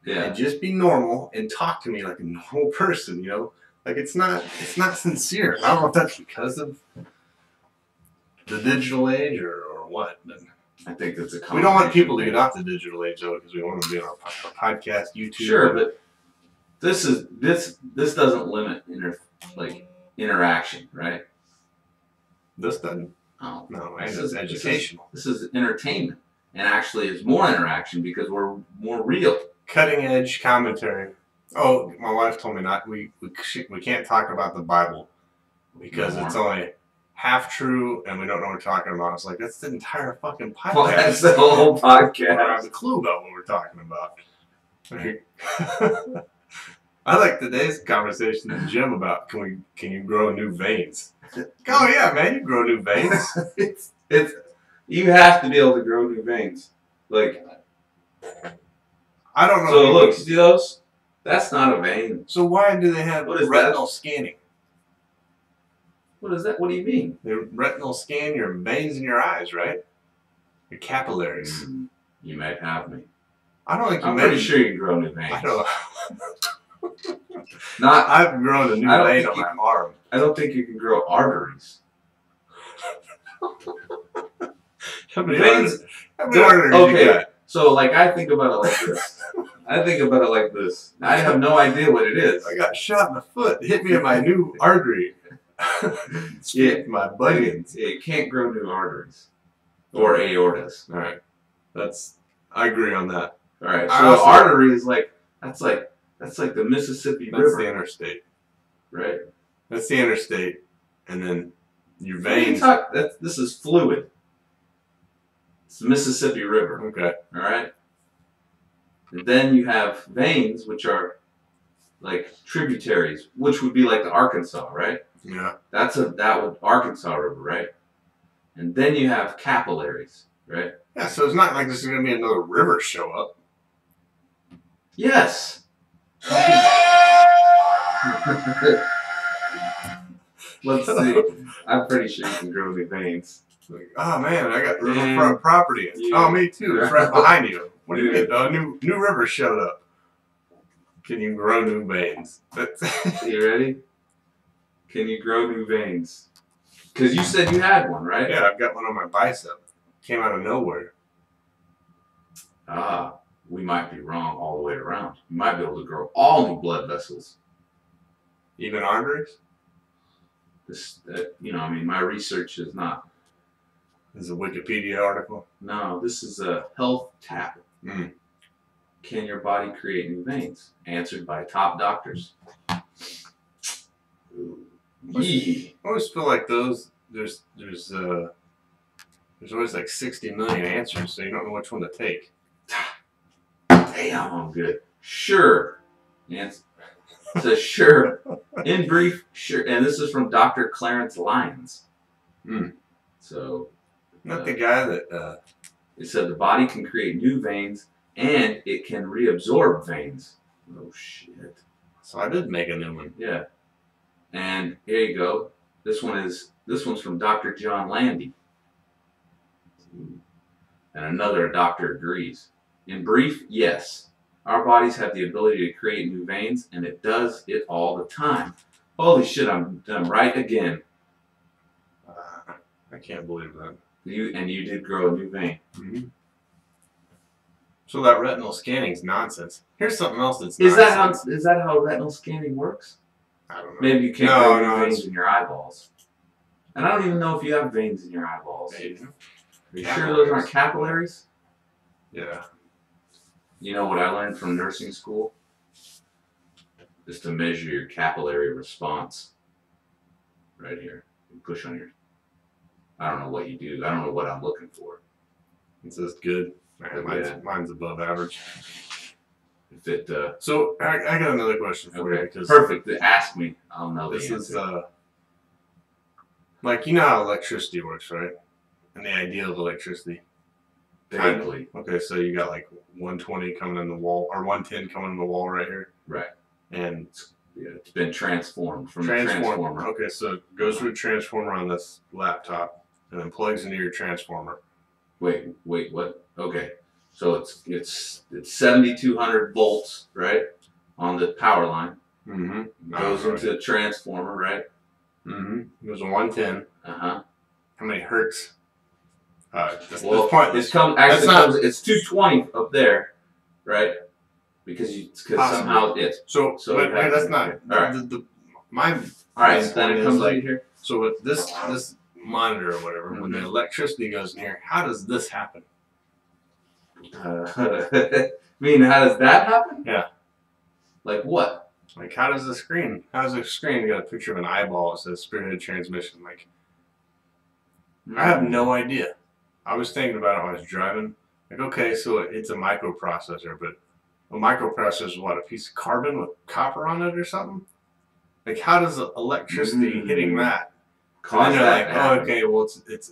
Speaker 2: Yeah.
Speaker 1: And just be normal and talk to me like a normal person. Like it's not sincere. I don't know if that's because of the digital age or what. But
Speaker 2: I think it's a.
Speaker 1: We don't want people to get off the digital age though, because we want them to be on our podcast, YouTube.
Speaker 2: Sure, but this doesn't limit interaction, right?
Speaker 1: This doesn't.
Speaker 2: Oh,
Speaker 1: no, it's educational.
Speaker 2: This is entertainment, and actually, it's more interaction because we're more real.
Speaker 1: Cutting edge commentary. Oh, my wife told me we can't talk about the Bible because it's only half true and we don't know what we're talking about. It's like that's the entire fucking podcast.
Speaker 2: Well, that's the whole podcast.
Speaker 1: I don't have a clue about what we're talking about. I like today's conversation in the gym about can you grow new veins? Oh yeah, man, you grow new veins.
Speaker 2: it's you have to be able to grow new veins. Like
Speaker 1: I don't know.
Speaker 2: So look, see those? That's not a vein.
Speaker 1: So why do they have retinal scanning?
Speaker 2: What is that? What do you mean?
Speaker 1: They retinal scan your veins in your eyes, right? Your capillaries.
Speaker 2: You might have me.
Speaker 1: I don't think
Speaker 2: I'm pretty sure you grow new veins.
Speaker 1: I don't know.
Speaker 2: I've
Speaker 1: grown a new vein on my arm.
Speaker 2: I don't think you can grow arteries.
Speaker 1: How many arteries you got?
Speaker 2: So like I think about it like this. I have no idea what it is.
Speaker 1: I got shot in the foot. It hit me in my new artery. My bunions.
Speaker 2: You can't grow new arteries or aortas.
Speaker 1: All right, I agree on that.
Speaker 2: All right, so artery is that's like the Mississippi River.
Speaker 1: That's the interstate,
Speaker 2: right?
Speaker 1: That's the interstate, and then your veins.
Speaker 2: This is fluid. It's the Mississippi River.
Speaker 1: Okay.
Speaker 2: All right. And then you have veins, which are like tributaries, which would be like the Arkansas, right?
Speaker 1: Yeah.
Speaker 2: That would Arkansas River, right? And then you have capillaries, right?
Speaker 1: Yeah. So it's not like there's going to be another river show up.
Speaker 2: Yes. Let's see. I'm pretty sure you can grow new veins.
Speaker 1: Like, oh man, I got riverfront property. Oh, me too. It's right behind you. What do you mean? A new river showed up. Can you grow new veins?
Speaker 2: You ready? Can you grow new veins? Because you said you had one, right?
Speaker 1: Yeah, I've got one on my bicep. Came out of nowhere.
Speaker 2: We might be wrong all the way around. You might be able to grow all new blood vessels.
Speaker 1: Even arteries?
Speaker 2: My research is not.
Speaker 1: This is a Wikipedia article.
Speaker 2: No, this is a health tap. Can your body create new veins? Answered by top doctors.
Speaker 1: I always feel like there's always like 60 million answers, so you don't know which one to take.
Speaker 2: Damn, I'm good. Sure. Answer. Says sure. In brief, sure. And this is from Dr. Clarence Lyons. So.
Speaker 1: Not the guy that.
Speaker 2: It said the body can create new veins and it can reabsorb veins. Oh shit.
Speaker 1: So I did make a new one.
Speaker 2: Yeah. And here you go. This one's from Dr. John Landy. And another doctor agrees. In brief, yes. Our bodies have the ability to create new veins, and it does it all the time. Holy shit, I'm right again.
Speaker 1: I can't believe that.
Speaker 2: You did grow a new vein.
Speaker 1: So that retinal scanning is nonsense. Here's something else that's nonsense.
Speaker 2: Is that how retinal scanning works?
Speaker 1: I don't know.
Speaker 2: Maybe you can't grow veins in your eyeballs. And I don't even know if you have veins in your eyeballs.
Speaker 1: Maybe.
Speaker 2: Are you sure those aren't capillaries?
Speaker 1: Yeah.
Speaker 2: You know what I learned from nursing school? is to measure your capillary response. Right here. You push on your. I don't know what you do. I don't know what I'm looking for.
Speaker 1: It says good.
Speaker 2: Yeah.
Speaker 1: Mine's above average.
Speaker 2: If it.
Speaker 1: So I got another question for you because
Speaker 2: perfect. Ask me. I'll know the
Speaker 1: this
Speaker 2: answer.
Speaker 1: is like you know how electricity works, right? And the idea of electricity.
Speaker 2: Vaguely.
Speaker 1: Okay, so you got like 120 coming in the wall or 110 coming in the wall right here.
Speaker 2: Right.
Speaker 1: And
Speaker 2: yeah, it's been transformed from the transformer.
Speaker 1: Okay, so it goes through a transformer on this laptop and then plugs into your transformer.
Speaker 2: Wait, what? Okay. So it's 7,200 volts, right? On the power line.
Speaker 1: Mm-hmm.
Speaker 2: Goes into the transformer, right?
Speaker 1: Mm-hmm. It goes to 110.
Speaker 2: Uh-huh.
Speaker 1: How many hertz?
Speaker 2: It's 220 up there, right? Because somehow it's
Speaker 1: so wait, that's not
Speaker 2: all right.
Speaker 1: My
Speaker 2: all right, so then it comes
Speaker 1: like
Speaker 2: in here.
Speaker 1: So with this monitor or whatever, when the electricity goes in here, how does this happen?
Speaker 2: I mean, how does that happen?
Speaker 1: Yeah.
Speaker 2: Like what?
Speaker 1: Like how does the screen got a picture of an eyeball that says Spearhead transmission? Like I have no idea. I was thinking about it when I was driving. Like, okay, so it's a microprocessor, but a microprocessor is what, a piece of carbon with copper on it or something? Like, how does electricity hitting that? And then they're like, oh, okay, well, it's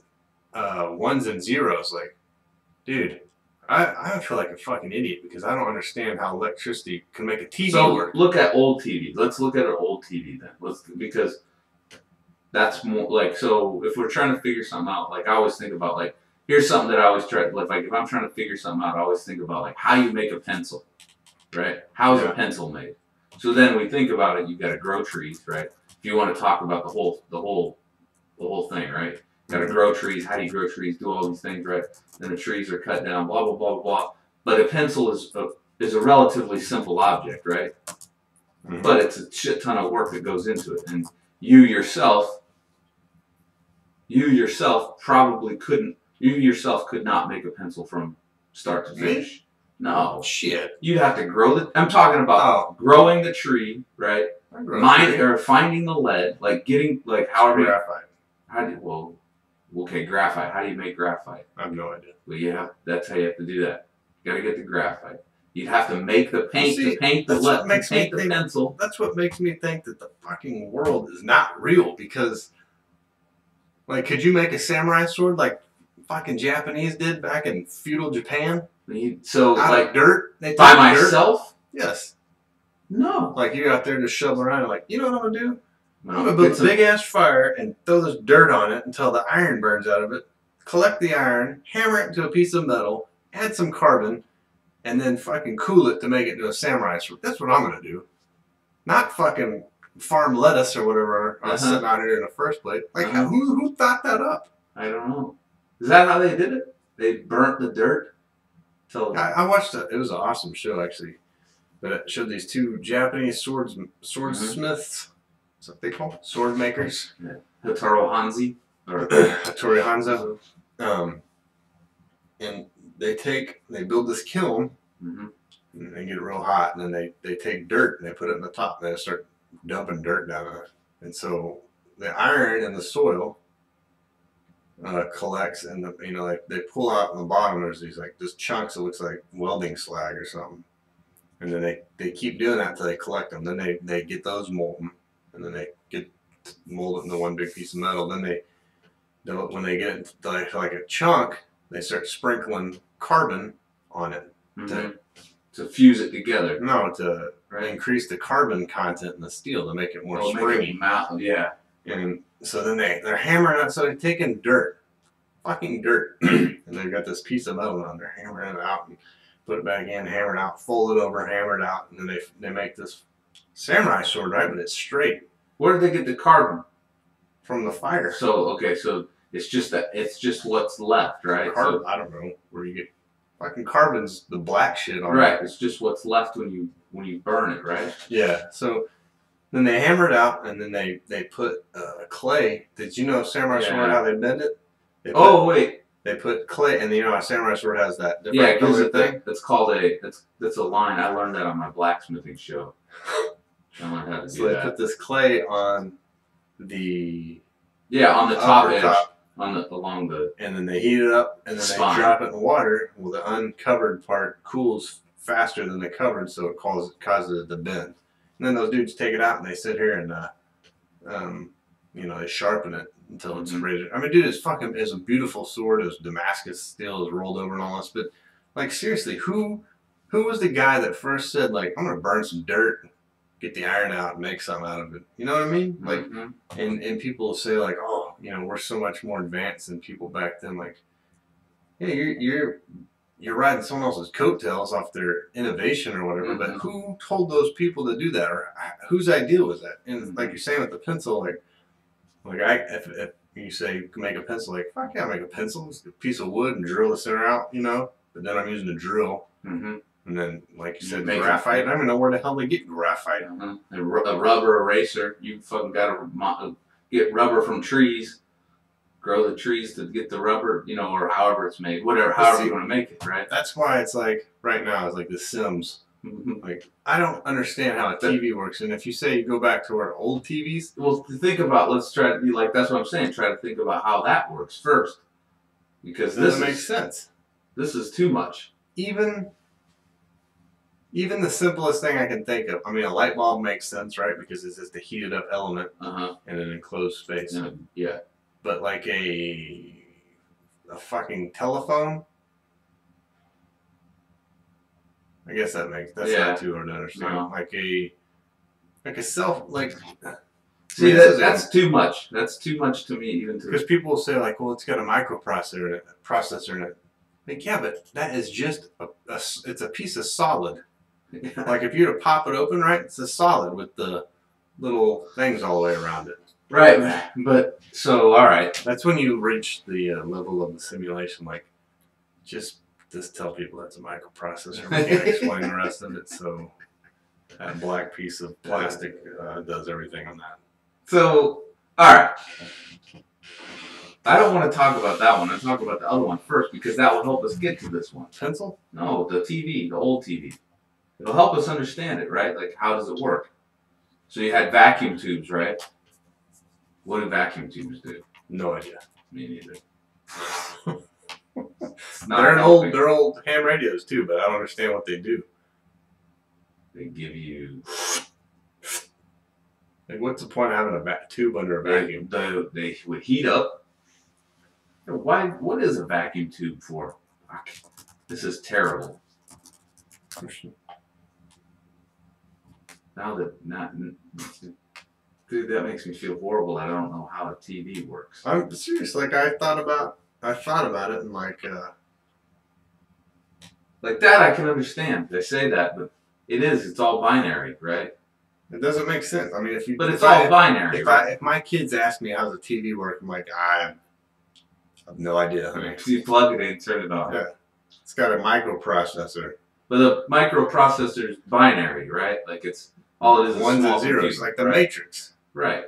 Speaker 1: ones and zeros. Like, dude, I feel like a fucking idiot because I don't understand how electricity can make a TV work.
Speaker 2: Look at old TV. Let's look at an old TV then. Because that's more like, so if we're trying to figure something out, like I always think about like, here's something that I always try, like if I'm trying to figure something out, I always think about like how you make a pencil, right? How is a pencil made? So then we think about it, you've got to grow trees, right? If you want to talk about the whole thing, right? Got to grow trees, how do you grow trees, do all these things, right? Then the trees are cut down, blah, blah, blah, blah. But a pencil is a relatively simple object, right? Mm-hmm. But it's a shit ton of work that goes into it. And you yourself probably couldn't. You yourself could not make a pencil from start to finish. No.
Speaker 1: Shit.
Speaker 2: You'd have to grow I'm talking about growing the tree, right? Or finding the lead, like getting, like however.
Speaker 1: Graphite.
Speaker 2: Okay, graphite. How do you make graphite?
Speaker 1: I have no idea.
Speaker 2: Well, that's how you have to do that. You gotta get the graphite. You'd have to make the paint to paint the pencil.
Speaker 1: That's what makes me think that the fucking world is not real because, like, could you make a samurai sword like fucking Japanese did back in feudal Japan?
Speaker 2: So
Speaker 1: like dirt?
Speaker 2: By myself?
Speaker 1: Dirt? Yes.
Speaker 2: No.
Speaker 1: Like you're out there just shoveling around and like, you know what I'm gonna do? I'm gonna build a big ass fire and throw this dirt on it until the iron burns out of it. Collect the iron, hammer it into a piece of metal, add some carbon, and then fucking cool it to make it into a samurai sword. That's what I'm gonna do. Not fucking farm lettuce or whatever I was sitting out here in the first place. Like who thought that up?
Speaker 2: I don't know. Is that how they did it? They burnt the dirt?
Speaker 1: I watched it. It was an awesome show, actually. But it showed these two Japanese swordsmiths. That's what they call it. Sword makers.
Speaker 2: Yeah. Hattori Hanzo.
Speaker 1: Hattori Hanzo. And they build this kiln, and they get it real hot, and then they take dirt and they put it in the top, and they start dumping dirt down on it. And so the iron in the soil collects, and like they pull out in the bottom. There's these like just chunks that looks like welding slag or something, and then they keep doing that until they collect them. Then they get those molten, and then they get molded into one big piece of metal. Then when they get it to like a chunk, they start sprinkling carbon on it
Speaker 2: to fuse it together.
Speaker 1: No, to increase the carbon content in the steel to make it more springy.
Speaker 2: Yeah.
Speaker 1: And so then they're hammering it. So they're taking dirt, fucking dirt, and they've got this piece of metal on. They're hammering it out and put it back in, hammer it out, fold it over, hammer it out, and then they make this samurai sword, right? But it's straight.
Speaker 2: Where did they get the carbon?
Speaker 1: From the fire.
Speaker 2: So it's just what's left, right?
Speaker 1: Carbon, I don't know where you get fucking carbon's the black shit on it.
Speaker 2: Right. It's just what's left when you burn it, right?
Speaker 1: Yeah. So then they hammer it out, and then they put clay. Did you know samurai sword how they bend it? They put clay, and a samurai sword has that different color thing.
Speaker 2: That's a line. I learned that on my blacksmithing show. I learned how to do
Speaker 1: So they
Speaker 2: that.
Speaker 1: put this clay on the
Speaker 2: on the top
Speaker 1: upper
Speaker 2: edge,
Speaker 1: top,
Speaker 2: along the
Speaker 1: and then they heat it up, and then
Speaker 2: spine.
Speaker 1: they drop it in water. Well, the uncovered part cools faster than the covered, so it causes it to bend. And then those dudes take it out and they sit here and they sharpen it until it's ready. I mean, dude, it's a beautiful sword. It's Damascus steel, is rolled over and all this. But like, seriously, who was the guy that first said, like, I'm gonna burn some dirt, get the iron out, and make something out of it? You know what I mean? Like, and people say like, oh, we're so much more advanced than people back then. Like, yeah, you're riding someone else's coattails off their innovation or whatever, but who told those people to do that, or whose idea was that? And like you're saying with the pencil, like if you say make a pencil, like, fuck yeah, make a pencil, it's a piece of wood and drill the center out, but then I'm using a drill, and then like you said, graphite. I don't even know where the hell they get graphite.
Speaker 2: A rubber eraser. You fucking gotta get rubber from trees. Grow the trees to get the rubber, or however it's made, however you want to make it, right?
Speaker 1: That's why it's like, right now, it's like The Sims. Like, I don't understand how a TV works, and if you say you go back to our old TVs...
Speaker 2: Well, think about, let's try to be like, that's what I'm saying, try to think about how that works first. Because this
Speaker 1: makes sense.
Speaker 2: This is too much.
Speaker 1: Even the simplest thing I can think of, I mean, a light bulb makes sense, right? Because it's just a heated up element in an enclosed space.
Speaker 2: Yeah.
Speaker 1: But like a fucking telephone, I guess that's not too hard to understand.
Speaker 2: No.
Speaker 1: Like a cell, like.
Speaker 2: See, that's too much. That's too much to me, even to.
Speaker 1: Because people will say like, well, it's got a microprocessor in it. Like, yeah, but that is just it's a piece of solid. Like if you were to pop it open, right? It's a solid with the little things all the way around it.
Speaker 2: Right, but so all right.
Speaker 1: That's when you reach the level of the simulation. Like, just tell people that's a microprocessor. We can't explain the rest of it. So that black piece of plastic does everything on that.
Speaker 2: So all right. I don't want to talk about that one. I talk about the other one first because that will help us get to this one.
Speaker 1: Pencil?
Speaker 2: No, the TV, the old TV. It'll help us understand it, right? Like, how does it work? So you had vacuum tubes, right? What do vacuum tubes do?
Speaker 1: No idea.
Speaker 2: Me neither.
Speaker 1: They're old ham radios too, but I don't understand what they do.
Speaker 2: They give you.
Speaker 1: Like, what's the point of having a tube under a vacuum?
Speaker 2: They would heat up. Why? What is a vacuum tube for? Fuck. This is terrible. Dude, that makes me feel horrible. I don't know how a TV works.
Speaker 1: I'm serious. Like, I thought about it, and like
Speaker 2: that I can understand. They say that, but it's all binary, right?
Speaker 1: It doesn't make sense. I mean,
Speaker 2: it's all binary.
Speaker 1: If my kids ask me how's the TV work, I'm like, I have no idea.
Speaker 2: I mean, you plug it in, turn it on.
Speaker 1: Yeah, it's got a microprocessor.
Speaker 2: But the microprocessor is binary, right? Like, it's all it is
Speaker 1: ones and zeros,
Speaker 2: computer,
Speaker 1: like the Matrix.
Speaker 2: Right.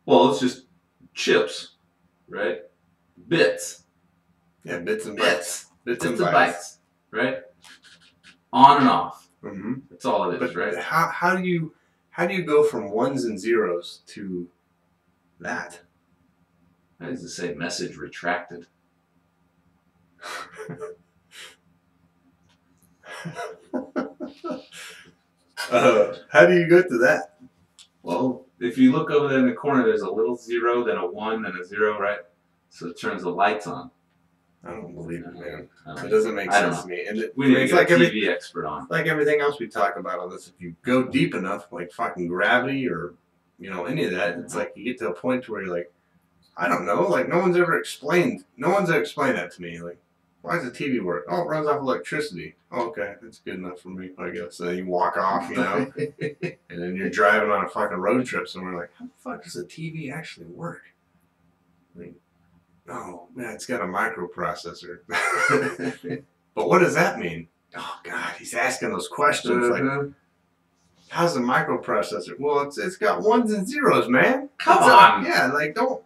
Speaker 2: Well, it's just chips, right? Bits.
Speaker 1: Yeah, bits and bytes.
Speaker 2: Bits and bytes, right? On and off.
Speaker 1: Mm-hmm.
Speaker 2: That's all it is, right?
Speaker 1: How do you go from ones and zeros to that?
Speaker 2: That is to say, message retracted.
Speaker 1: How do you get to that?
Speaker 2: Well, if you look over there in the corner, there's a little 0, then a 1, then a 0, right? So it turns the lights on.
Speaker 1: I don't believe it, man. It doesn't make sense to me. And
Speaker 2: we need to get a TV expert on.
Speaker 1: Like everything else we talk about on this, if you go deep enough, like fucking gravity or any of that, it's like you get to a point where you're like, I don't know. Like, no one's ever explained that to me. Like, why does the TV work? Oh, it runs off electricity. Oh, okay, that's good enough for me, I guess. So then you walk off, and then you're driving on a fucking road trip somewhere. Like, how the fuck does a TV actually work? Like, oh man, it's got a microprocessor. But what does that mean? Oh God, he's asking those questions. Like, how's a microprocessor? Well, it's got ones and zeros, man.
Speaker 2: Come on.
Speaker 1: Yeah, like don't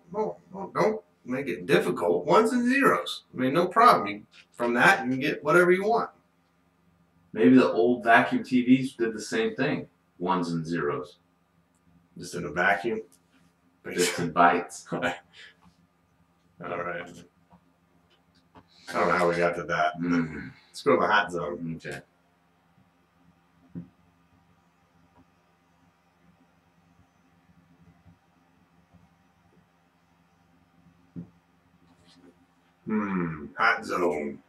Speaker 1: make it difficult. Ones and zeros. I mean, no problem. From that, you can get whatever you want.
Speaker 2: Maybe the old vacuum TVs did the same thing. ones and zeros.
Speaker 1: Just in a vacuum.
Speaker 2: Bits and bytes.
Speaker 1: All right. I don't know how we got to that. Let's go to the hot zone.
Speaker 2: Okay.
Speaker 1: Hot zone.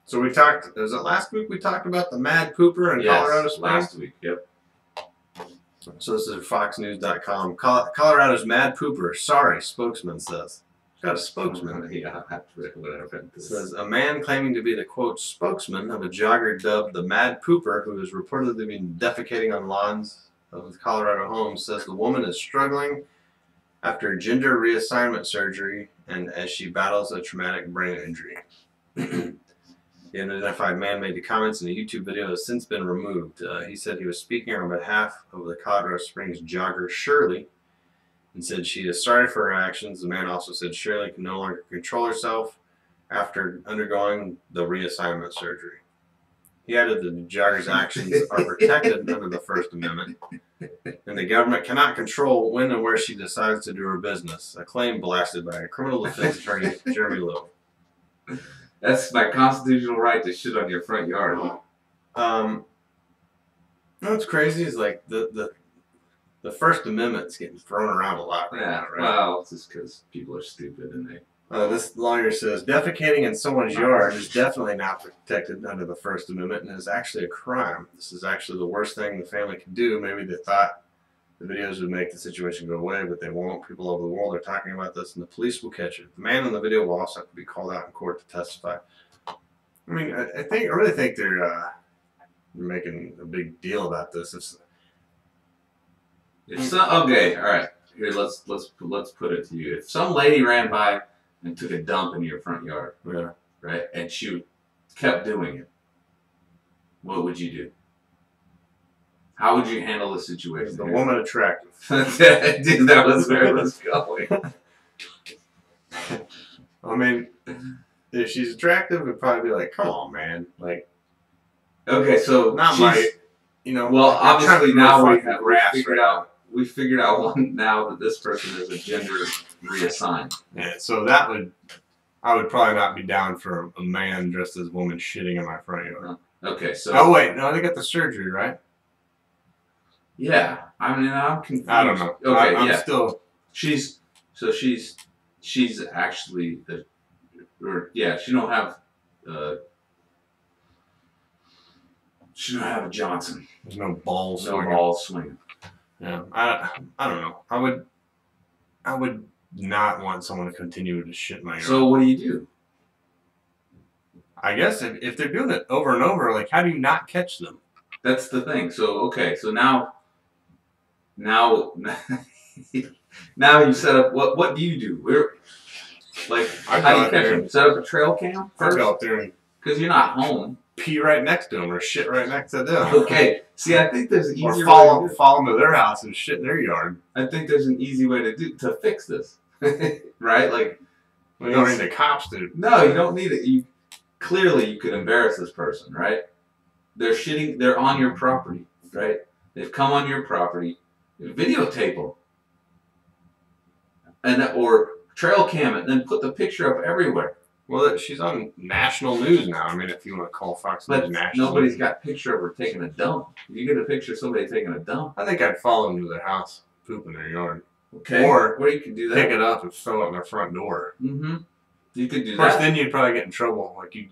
Speaker 1: So we talked, was it last week we talked about the mad pooper in Colorado Springs?
Speaker 2: Last week, yep.
Speaker 1: So this is foxnews.com. Colorado's mad pooper. Sorry, spokesman says. It's got a spokesman.
Speaker 2: Yeah, whatever.
Speaker 1: It says, a man claiming to be the, quote, spokesman of a jogger dubbed the mad pooper, who has reportedly been defecating on lawns of Colorado homes, says the woman is struggling after gender reassignment surgery and as she battles a traumatic brain injury. The unidentified man made the comments in a YouTube video that has since been removed. He said he was speaking on behalf of the Colorado Springs jogger Shirley and said she is sorry for her actions. The man also said Shirley can no longer control herself after undergoing the reassignment surgery. He added that the jogger's actions are protected under the First Amendment, and the government cannot control when and where she decides to do her business, a claim blasted by a criminal defense attorney, Jeremy Lowe.
Speaker 2: That's my constitutional right to shit on your front yard.
Speaker 1: What's crazy is like the First Amendment's getting thrown around a lot right now, right?
Speaker 2: Well, it's just because people are stupid and they...
Speaker 1: This lawyer says defecating in someone's yard is definitely not protected under the First Amendment and is actually a crime. This is actually the worst thing the family can do. Maybe they thought the videos would make the situation go away, but they won't. People over the world are talking about this, and the police will catch it. The man in the video will also have to be called out in court to testify. I mean, I really think they're making a big deal about this.
Speaker 2: Okay, all right. Here, let's put it to you. If some lady ran by and took a dump in your front yard,
Speaker 1: Yeah.
Speaker 2: right, and she kept doing it, what would you do? How would you handle the situation?
Speaker 1: Is the woman attractive?
Speaker 2: Dude, that was where it was going.
Speaker 1: I mean, if she's attractive, it'd probably be like, come on, man. Like,
Speaker 2: okay, so
Speaker 1: not my, you know.
Speaker 2: Well, obviously now we figured out one now that this person is a gender reassigned.
Speaker 1: Yeah, so I would probably not be down for a man dressed as a woman shitting in my front yard.
Speaker 2: Okay, so.
Speaker 1: Oh wait, no, they got the surgery, right?
Speaker 2: Yeah, I mean, I'm confused.
Speaker 1: I don't know.
Speaker 2: Okay,
Speaker 1: I'm still.
Speaker 2: She's actually she don't have a Johnson.
Speaker 1: There's no balls.
Speaker 2: No balls swinging.
Speaker 1: Yeah, I don't know. I would not want someone to continue to shit my yard.
Speaker 2: So what do you do?
Speaker 1: I guess if they're doing it over and over, like, how do you not catch them?
Speaker 2: That's the thing. So okay, so now you set up. What do you do? How do you catch them? Set up a trail cam first?
Speaker 1: I'd go out there and
Speaker 2: because you're not home.
Speaker 1: Pee right next to them or shit right next to them.
Speaker 2: Okay. See, I think there's an easier way to
Speaker 1: fall into their house and shit in their yard.
Speaker 2: I think there's an easy way to fix this. Right? Like,
Speaker 1: we don't need the cops to.
Speaker 2: No, you don't need it. Clearly you could embarrass this person, right? They're shitting. They're on your property, right? They've come on your property. Videotape them, or trail cam it, and then put the picture up everywhere.
Speaker 1: Well, she's on national news now. I mean, if you want to call Fox News national.
Speaker 2: Nobody's got a picture of her taking a dump. You get a picture of somebody taking a dump.
Speaker 1: I think I'd follow them to their house, poop in their yard.
Speaker 2: Okay. Or you could do that.
Speaker 1: Pick it up and throw it in their front door.
Speaker 2: Mm-hmm. You could do that.
Speaker 1: Of course, then you'd probably get in trouble. Like you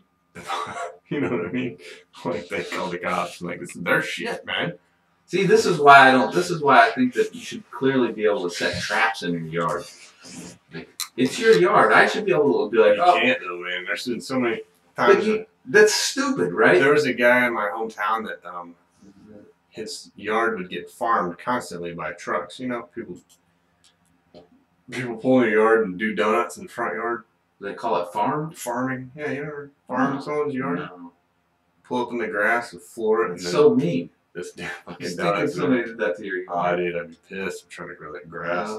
Speaker 1: know what I mean? Like they call the cops. Like, this is their shit, man.
Speaker 2: See, this is why I think that you should clearly be able to set traps in your yard. Like, it's your yard. I should be able to be like,
Speaker 1: you can't though, man. There's been so many times.
Speaker 2: That's stupid, right?
Speaker 1: There was a guy in my hometown that his yard would get farmed constantly by trucks. You know, people pull in their yard and do donuts in the front yard.
Speaker 2: They call it
Speaker 1: farming. Yeah, you ever farm someone's yard? No. Pull up in the grass and floor it. And
Speaker 2: it's so mean.
Speaker 1: This fucking
Speaker 2: donuts. Somebody did that to your yard.
Speaker 1: Oh, I did. I'd be pissed. I'm trying to grow that grass.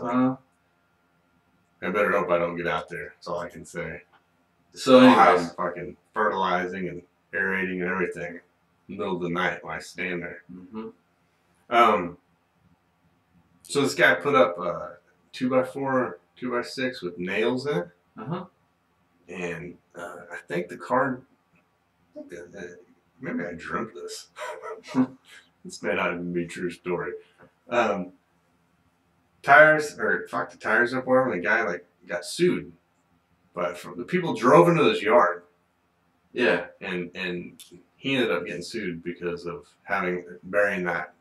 Speaker 1: I better hope I don't get out there. That's all I can say.
Speaker 2: So anyways,
Speaker 1: I'm fucking fertilizing and aerating and everything in the middle of the night while I stand there.
Speaker 2: Mm-hmm.
Speaker 1: So this guy put up 2x4, 2x6 with nails in it. And I think the card. Maybe I dreamt this. This may not even be a true story. Tires fucked the tires up where the guy like got sued, but the people drove into his yard.
Speaker 2: Yeah.
Speaker 1: And he ended up getting sued because of burying that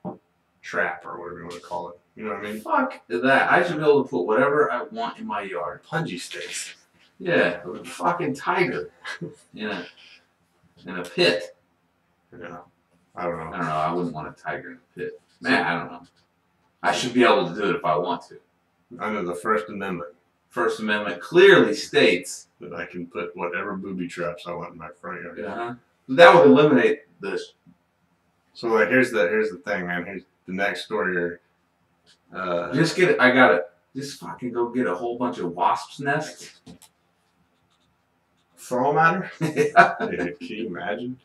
Speaker 1: trap or whatever you want to call it. You know what I mean?
Speaker 2: Fuck that. I should be able to put whatever I want in my yard.
Speaker 1: Punji sticks.
Speaker 2: Yeah, a fucking tiger in a pit.
Speaker 1: Yeah. I don't know.
Speaker 2: I wouldn't want a tiger in a pit. Man, I don't know. I should be able to do it if I want to.
Speaker 1: Under the First Amendment.
Speaker 2: First Amendment clearly states
Speaker 1: that I can put whatever booby traps I want in my front yard.
Speaker 2: Yeah. That would eliminate this.
Speaker 1: So like, here's the thing, man. Here's the next story here.
Speaker 2: Just fucking go get a whole bunch of wasps' nests.
Speaker 1: Throw them at her?
Speaker 2: Yeah.
Speaker 1: Can you imagine?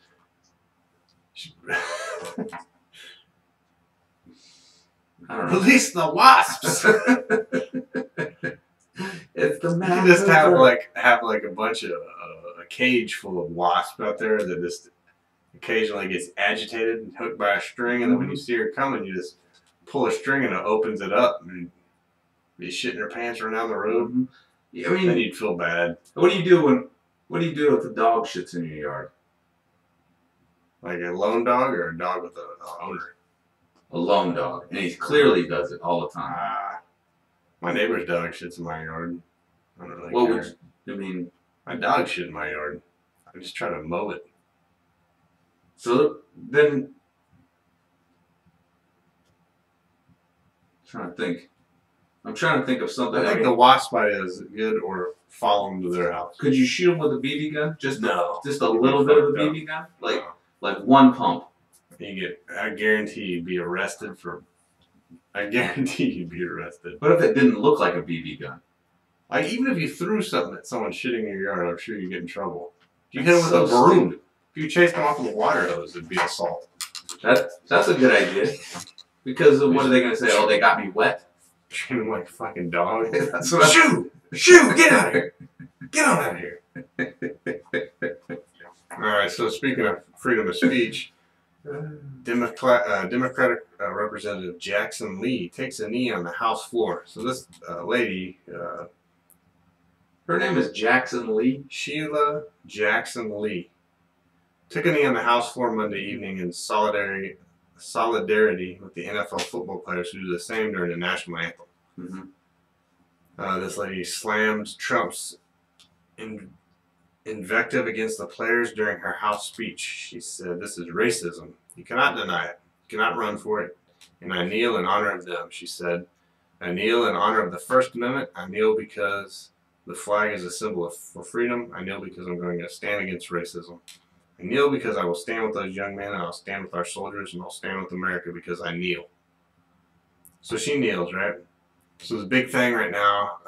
Speaker 2: I don't know.
Speaker 1: Release the wasps.
Speaker 2: It's the
Speaker 1: man. You just have like a bunch of a cage full of wasps out there that just occasionally gets agitated and hooked by a string, and then when you see her coming, you just pull a string and it opens it up, and be shitting her pants running down the road.
Speaker 2: Yeah, I mean,
Speaker 1: then you'd feel bad.
Speaker 2: What do you do if the dog shits in your yard?
Speaker 1: Like a lone dog or a dog with an owner?
Speaker 2: A lone dog, and he clearly does it all the time.
Speaker 1: My neighbor's dog shits in my yard. I don't really
Speaker 2: what
Speaker 1: care.
Speaker 2: Would you, I mean,
Speaker 1: my dog shit in my yard. I just try to mow it.
Speaker 2: So then, I'm trying to think of something.
Speaker 1: I think the wasp bite is good, or follow them to their house.
Speaker 2: Could you shoot them with a BB gun? Just a
Speaker 1: You'd
Speaker 2: little bit of a BB gun, like one pump.
Speaker 1: I guarantee you'd be arrested for. I guarantee you'd be arrested.
Speaker 2: What if it didn't look like a BB gun?
Speaker 1: Like, even if you threw something at someone shitting in your yard, I'm sure you'd get in trouble. If you hit them with a broom. Stupid. If you chased them off with a water hose, it'd be assault.
Speaker 2: That's a good idea. Because what are they going to say? Oh, they got me wet?
Speaker 1: Treat them like a fucking dog.
Speaker 2: That's what
Speaker 1: Shoo! Get out of here! Get on out of here! Alright, so speaking of freedom of speech, Democratic Representative Jackson Lee takes a knee on the House floor. So this lady...
Speaker 2: her name is Jackson Lee?
Speaker 1: Sheila Jackson Lee. Took a knee on the House floor Monday evening in solidarity with the NFL football players who do the same during the national anthem. This lady slammed Trump's invective against the players during her House speech. She said, "This is racism. You cannot deny it. You cannot run for it. And I kneel in honor of them," she said. "I kneel in honor of the First Amendment. I kneel because the flag is a symbol for freedom. I kneel because I'm going to stand against racism. I kneel because I will stand with those young men, and I'll stand with our soldiers, and I'll stand with America because I kneel." So she kneels, right? So there's a big thing right now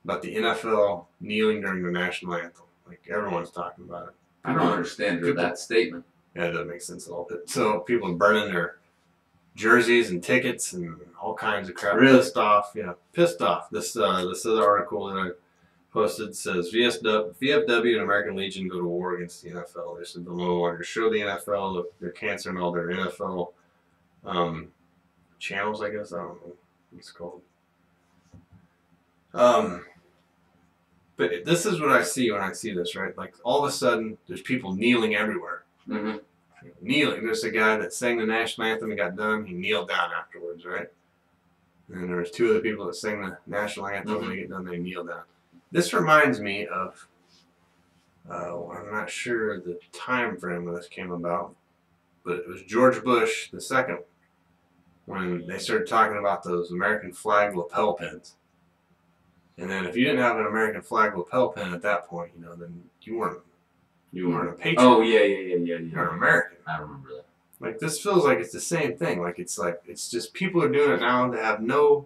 Speaker 1: about the NFL kneeling during the national anthem. Like, everyone's talking about it.
Speaker 2: I don't understand that statement.
Speaker 1: Yeah, it doesn't make sense at all. So people are burning their jerseys and tickets and all kinds of crap.
Speaker 2: Really?
Speaker 1: Pissed off. Yeah, pissed off. This other article that I posted says VFW and American Legion go to war against the NFL. They said they'll no longer show the NFL. They're canceling all their NFL channels, I guess. I don't know what it's called. But this is what I see when I see this, right? Like, all of a sudden, there's people kneeling everywhere. Kneeling. There's a guy that sang the national anthem and got done. He kneeled down afterwards, right? And there was two other people that sang the national anthem. When they get done, they kneel down. This reminds me of, I'm not sure the time frame when this came about, but it was George Bush II when they started talking about those American flag lapel pins. And then if you didn't have an American flag lapel pin at that point, then you weren't a patriot.
Speaker 2: Oh, yeah.
Speaker 1: You're an American.
Speaker 2: I remember that.
Speaker 1: Like, this feels like it's the same thing. Like it's just people are doing it now to have no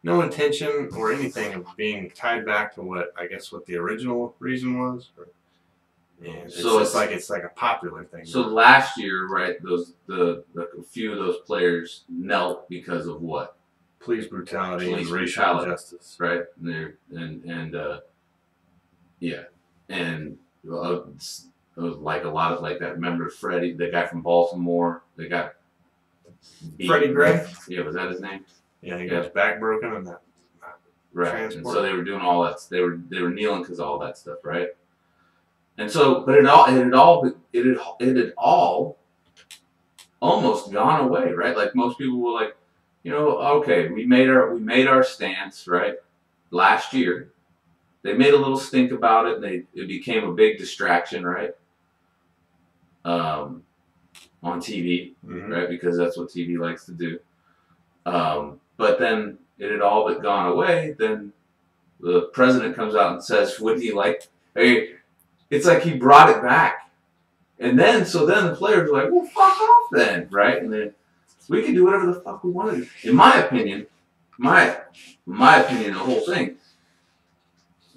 Speaker 1: intention or anything of being tied back to what the original reason was. Yeah, it's
Speaker 2: So
Speaker 1: just like it's like a popular thing.
Speaker 2: So last year, right? A few of those players knelt because of what?
Speaker 1: Police brutality
Speaker 2: Police
Speaker 1: and racial
Speaker 2: brutality.
Speaker 1: injustice.
Speaker 2: Right? Yeah, and it was like a lot of like that. Remember Freddie, the guy from Baltimore, that got beat.
Speaker 1: Freddie Gray.
Speaker 2: Yeah, was that his name?
Speaker 1: Yeah, he got his back broken and that.
Speaker 2: Right,
Speaker 1: Transport.
Speaker 2: and so they were doing all that. They were kneeling because of all that stuff, right? And so, but it had all almost gone away, right? Like most people were like, okay, we made our stance, right? Last year, they made a little stink about it, and it became a big distraction, right? On TV, right? Because that's what TV likes to do. But then it had all but gone away. Then the president comes out and says, "Wouldn't you like?" Hey, it's like he brought it back, and then the players were like, "Well, fuck off, then," right? And then we can do whatever the fuck we want to do. In my opinion, the whole thing.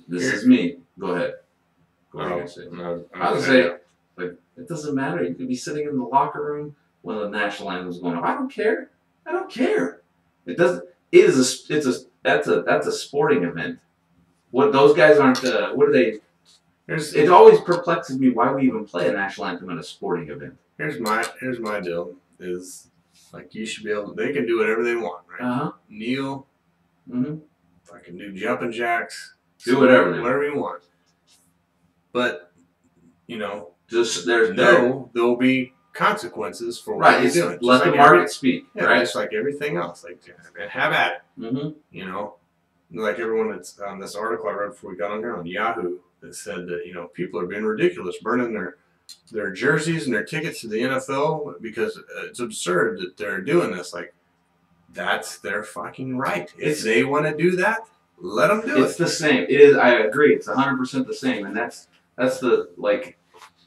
Speaker 2: This is me. Go ahead. What are you gonna say? I would say, like, it doesn't matter. You could be sitting in the locker room when the national anthem's going on. I don't care. It doesn't. That's a sporting event. What those guys aren't. What are they? It always perplexes me why we even play a national anthem at a sporting event.
Speaker 1: Here's my deal. Is like you should be able. They can do whatever they want, right? Kneel. Fucking do jumping jacks.
Speaker 2: Do whatever
Speaker 1: you want. But there'll be consequences for what you're doing.
Speaker 2: Let the market speak.
Speaker 1: Yeah,
Speaker 2: right?
Speaker 1: It's like everything else. Like, have at it. Like everyone that's this article I read before we got on here on Yahoo that said that people are being ridiculous, burning their jerseys and their tickets to the NFL because it's absurd that they're doing this. Like, that's their fucking right. If they want to do that, let them do it.
Speaker 2: It's the same. It is. I agree. It's 100% the same, and that's the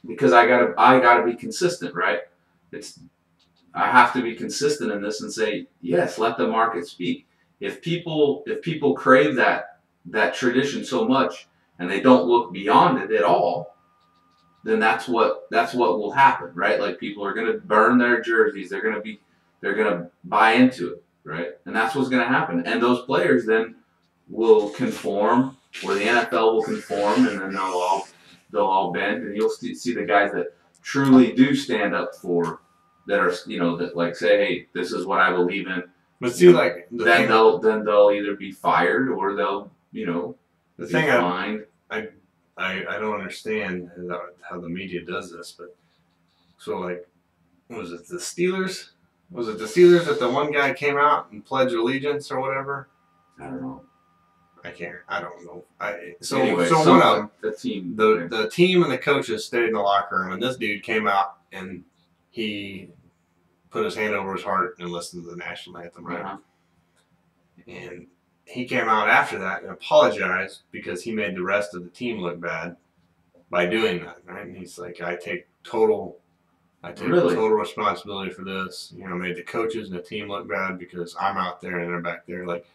Speaker 2: because I gotta be consistent, right? I have to be consistent in this and say yes. Let the market speak. If people crave that tradition so much and they don't look beyond it at all, then that's what will happen, right? Like people are gonna burn their jerseys. They're gonna buy into it, right? And that's what's gonna happen. And those players then will conform, or the NFL will conform, and then they'll all bend, and you'll see the guys that truly do stand up for that are that like say, hey, this is what I believe in.
Speaker 1: But see, like
Speaker 2: then they'll either be fired or they'll be fined.
Speaker 1: I don't understand how the media does this, but so like, was it the Steelers? Was it the Steelers that the one guy came out and pledged allegiance or whatever?
Speaker 2: I don't know.
Speaker 1: I don't know.
Speaker 2: Anyway,
Speaker 1: one of them,
Speaker 2: the
Speaker 1: team and the coaches stayed in the locker room, and this dude came out and he put his hand over his heart and listened to the national anthem, right? And he came out after that and apologized because he made the rest of the team look bad by doing that, right? And he's like, I take total responsibility for this. Made the coaches and the team look bad because I'm out there and they're back there. Like,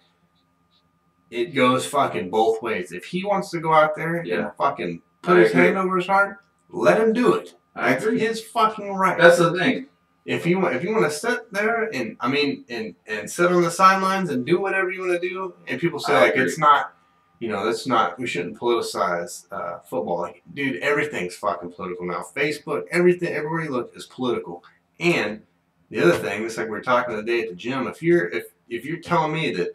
Speaker 1: it goes fucking both ways. If he wants to go out there and fucking put his hand over his heart, let him do it. That's his fucking right.
Speaker 2: That's the thing.
Speaker 1: If you want to sit there and sit on the sidelines and do whatever you want to do, and people say it's not, that's not. We shouldn't politicize football. Like, dude, everything's fucking political now. Facebook, everything, everywhere you look is political. And the other thing, it's like we were talking today at the gym. If you're telling me that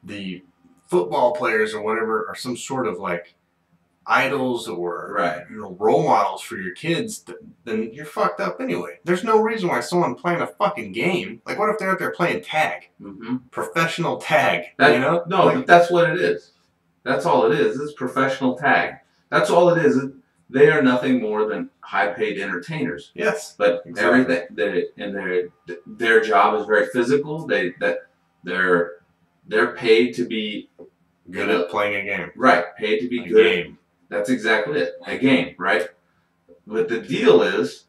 Speaker 1: the football players or whatever are some sort of like idols or role models for your kids, then you're fucked up anyway. There's no reason why someone playing a fucking game, like what if they're out there playing tag, professional tag?
Speaker 2: No, but that's what it is. That's all it is. It's professional tag. That's all it is. They are nothing more than high-paid entertainers.
Speaker 1: Yes,
Speaker 2: but everything their job is very physical. They're paid to be
Speaker 1: good at playing a game.
Speaker 2: Right, paid to be good. Game. That's exactly it. A game, right? But the deal is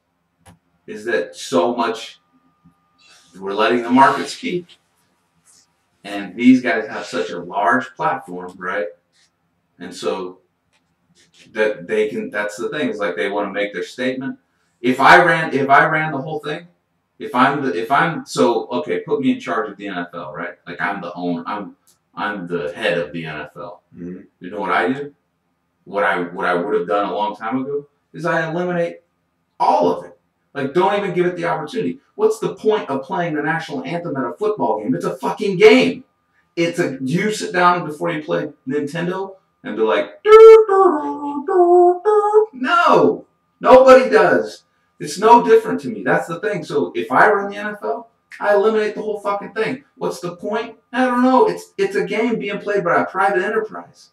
Speaker 2: that so much we're letting the market speak, and these guys have such a large platform, right? And so that they can. That's the thing. Is like they want to make their statement. If I ran the whole thing, if I'm so okay, put me in charge of the NFL, right? Like I'm the owner. I'm the head of the NFL.
Speaker 1: Mm-hmm.
Speaker 2: You know what I do? What I would have done a long time ago is I eliminate all of it. Like, don't even give it the opportunity. What's the point of playing the national anthem at a football game? It's a fucking game. You sit down before you play Nintendo and be like, doo, doo, doo, doo. No, nobody does. It's no different to me. That's the thing. So if I run the NFL, I eliminate the whole fucking thing. What's the point? I don't know. It's a game being played by a private enterprise,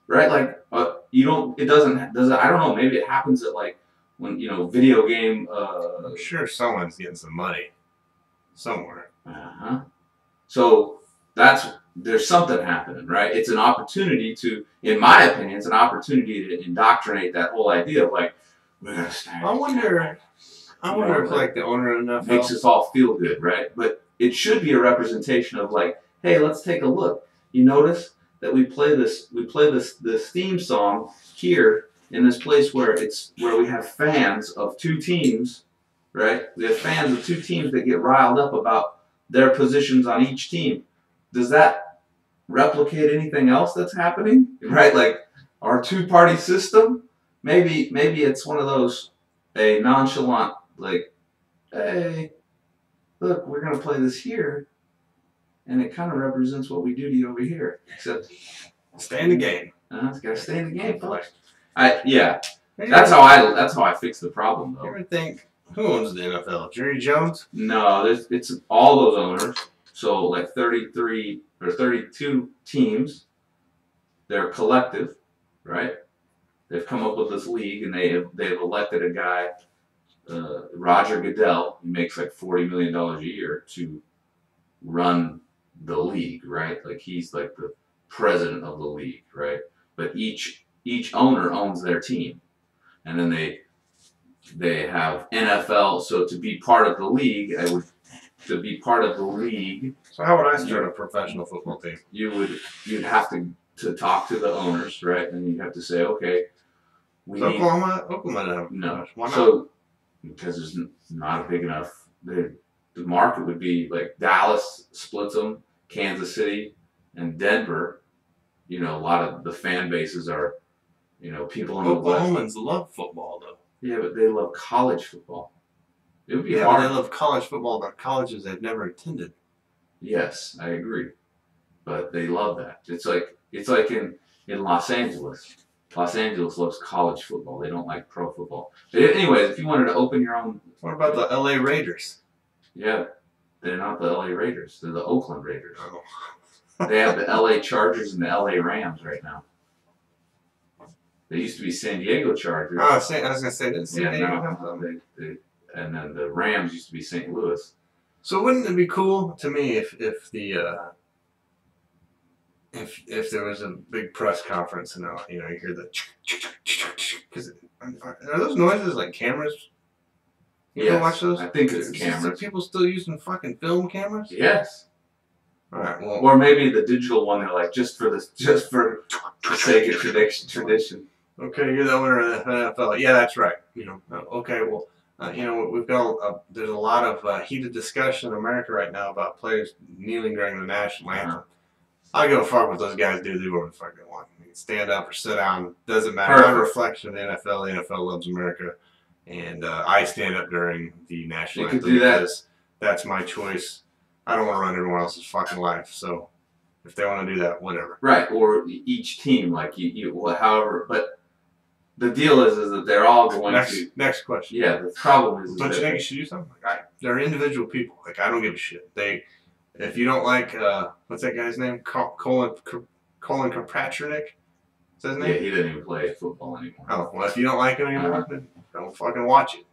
Speaker 2: right? Like you don't. It doesn't. I don't know. Maybe it happens at like when video game.
Speaker 1: I'm sure someone's getting some money somewhere.
Speaker 2: So there's something happening, right? It's an opportunity to, in my opinion, it's an opportunity to indoctrinate that whole idea of like, we're gonna stand.
Speaker 1: I wonder if like the owner of the NFL
Speaker 2: makes us all feel good, right? But it should be a representation of like, hey, let's take a look. You notice that we play this theme song here in this place where we have fans of two teams, right? We have fans of two teams that get riled up about their positions on each team. Does that replicate anything else that's happening? Right? Like our two-party system? Maybe it's one of those, a nonchalant, like, hey, look, we're going to play this here, and it kind of represents what we do to you over here. Except,
Speaker 1: stay in the game.
Speaker 2: It's got to stay in the game, folks. That's how I fix the problem, though.
Speaker 1: You ever think, who owns the NFL? Jerry Jones?
Speaker 2: No, it's all those owners. So like 33 or 32 teams. They're collective, right? They've come up with this league, and they've elected a guy, Roger Goodell. He makes like $40 million a year to run the league, right? Like he's like the president of the league, right? But each owner owns their team, and then they have NFL. So to be part of the league,
Speaker 1: So how would I start a professional football team?
Speaker 2: You'd have to talk to the owners, right? And you'd have to say, okay,
Speaker 1: Oklahoma doesn't have
Speaker 2: no.
Speaker 1: Why not?
Speaker 2: So because there's not a big enough. The market would be like Dallas splits them, Kansas City, and Denver. A lot of the fan bases are, people in the West.
Speaker 1: Oklahomans love football, though.
Speaker 2: Yeah, but they love college football. It would be
Speaker 1: hard.
Speaker 2: hard.
Speaker 1: They love college football, but colleges they've never attended.
Speaker 2: Yes, I agree. But they love that. It's like in Los Angeles. Los Angeles loves college football. They don't like pro football. But anyways, if you wanted to open your own...
Speaker 1: What about the LA Raiders?
Speaker 2: Yeah, they're not the LA Raiders. They're the Oakland Raiders.
Speaker 1: Oh.
Speaker 2: They have the LA Chargers and the LA Rams right now. They used to be San Diego Chargers.
Speaker 1: Oh, I was going to say, didn't San Diego have them?
Speaker 2: And then the Rams used to be St. Louis.
Speaker 1: So wouldn't it be cool to me if there was a big press conference and you hear the because are those noises like cameras? You ever watch those?
Speaker 2: I think it's cameras.
Speaker 1: Are people still using fucking film cameras?
Speaker 2: Yes.
Speaker 1: All right. Well,
Speaker 2: or maybe the digital one. They're like just for the sake of tradition.
Speaker 1: Okay, you're the owner of the NFL. Yeah, that's right. Okay, well. We've got there's a lot of heated discussion in America right now about players kneeling during the national anthem. I go fuck what those guys do. They do whatever the fuck they want. You can stand up or sit down. Doesn't matter.
Speaker 2: Perfect.
Speaker 1: I'm a reflection of the NFL. The NFL loves America, and I stand up during the national anthem because that's my choice. I don't want to run everyone else's fucking life. So if they want to do that, whatever.
Speaker 2: Right. Or each team, like however, but. The deal is that they're all going to...
Speaker 1: Next question.
Speaker 2: Yeah, the problem is...
Speaker 1: Don't you think you should do something? They're individual people. Like, I don't give a shit. If you don't like, what's that guy's name? Colin Kaepernick? Is that his name?
Speaker 2: Yeah, he didn't even play football anymore.
Speaker 1: Oh, well, if you don't like him anymore, then don't fucking watch it.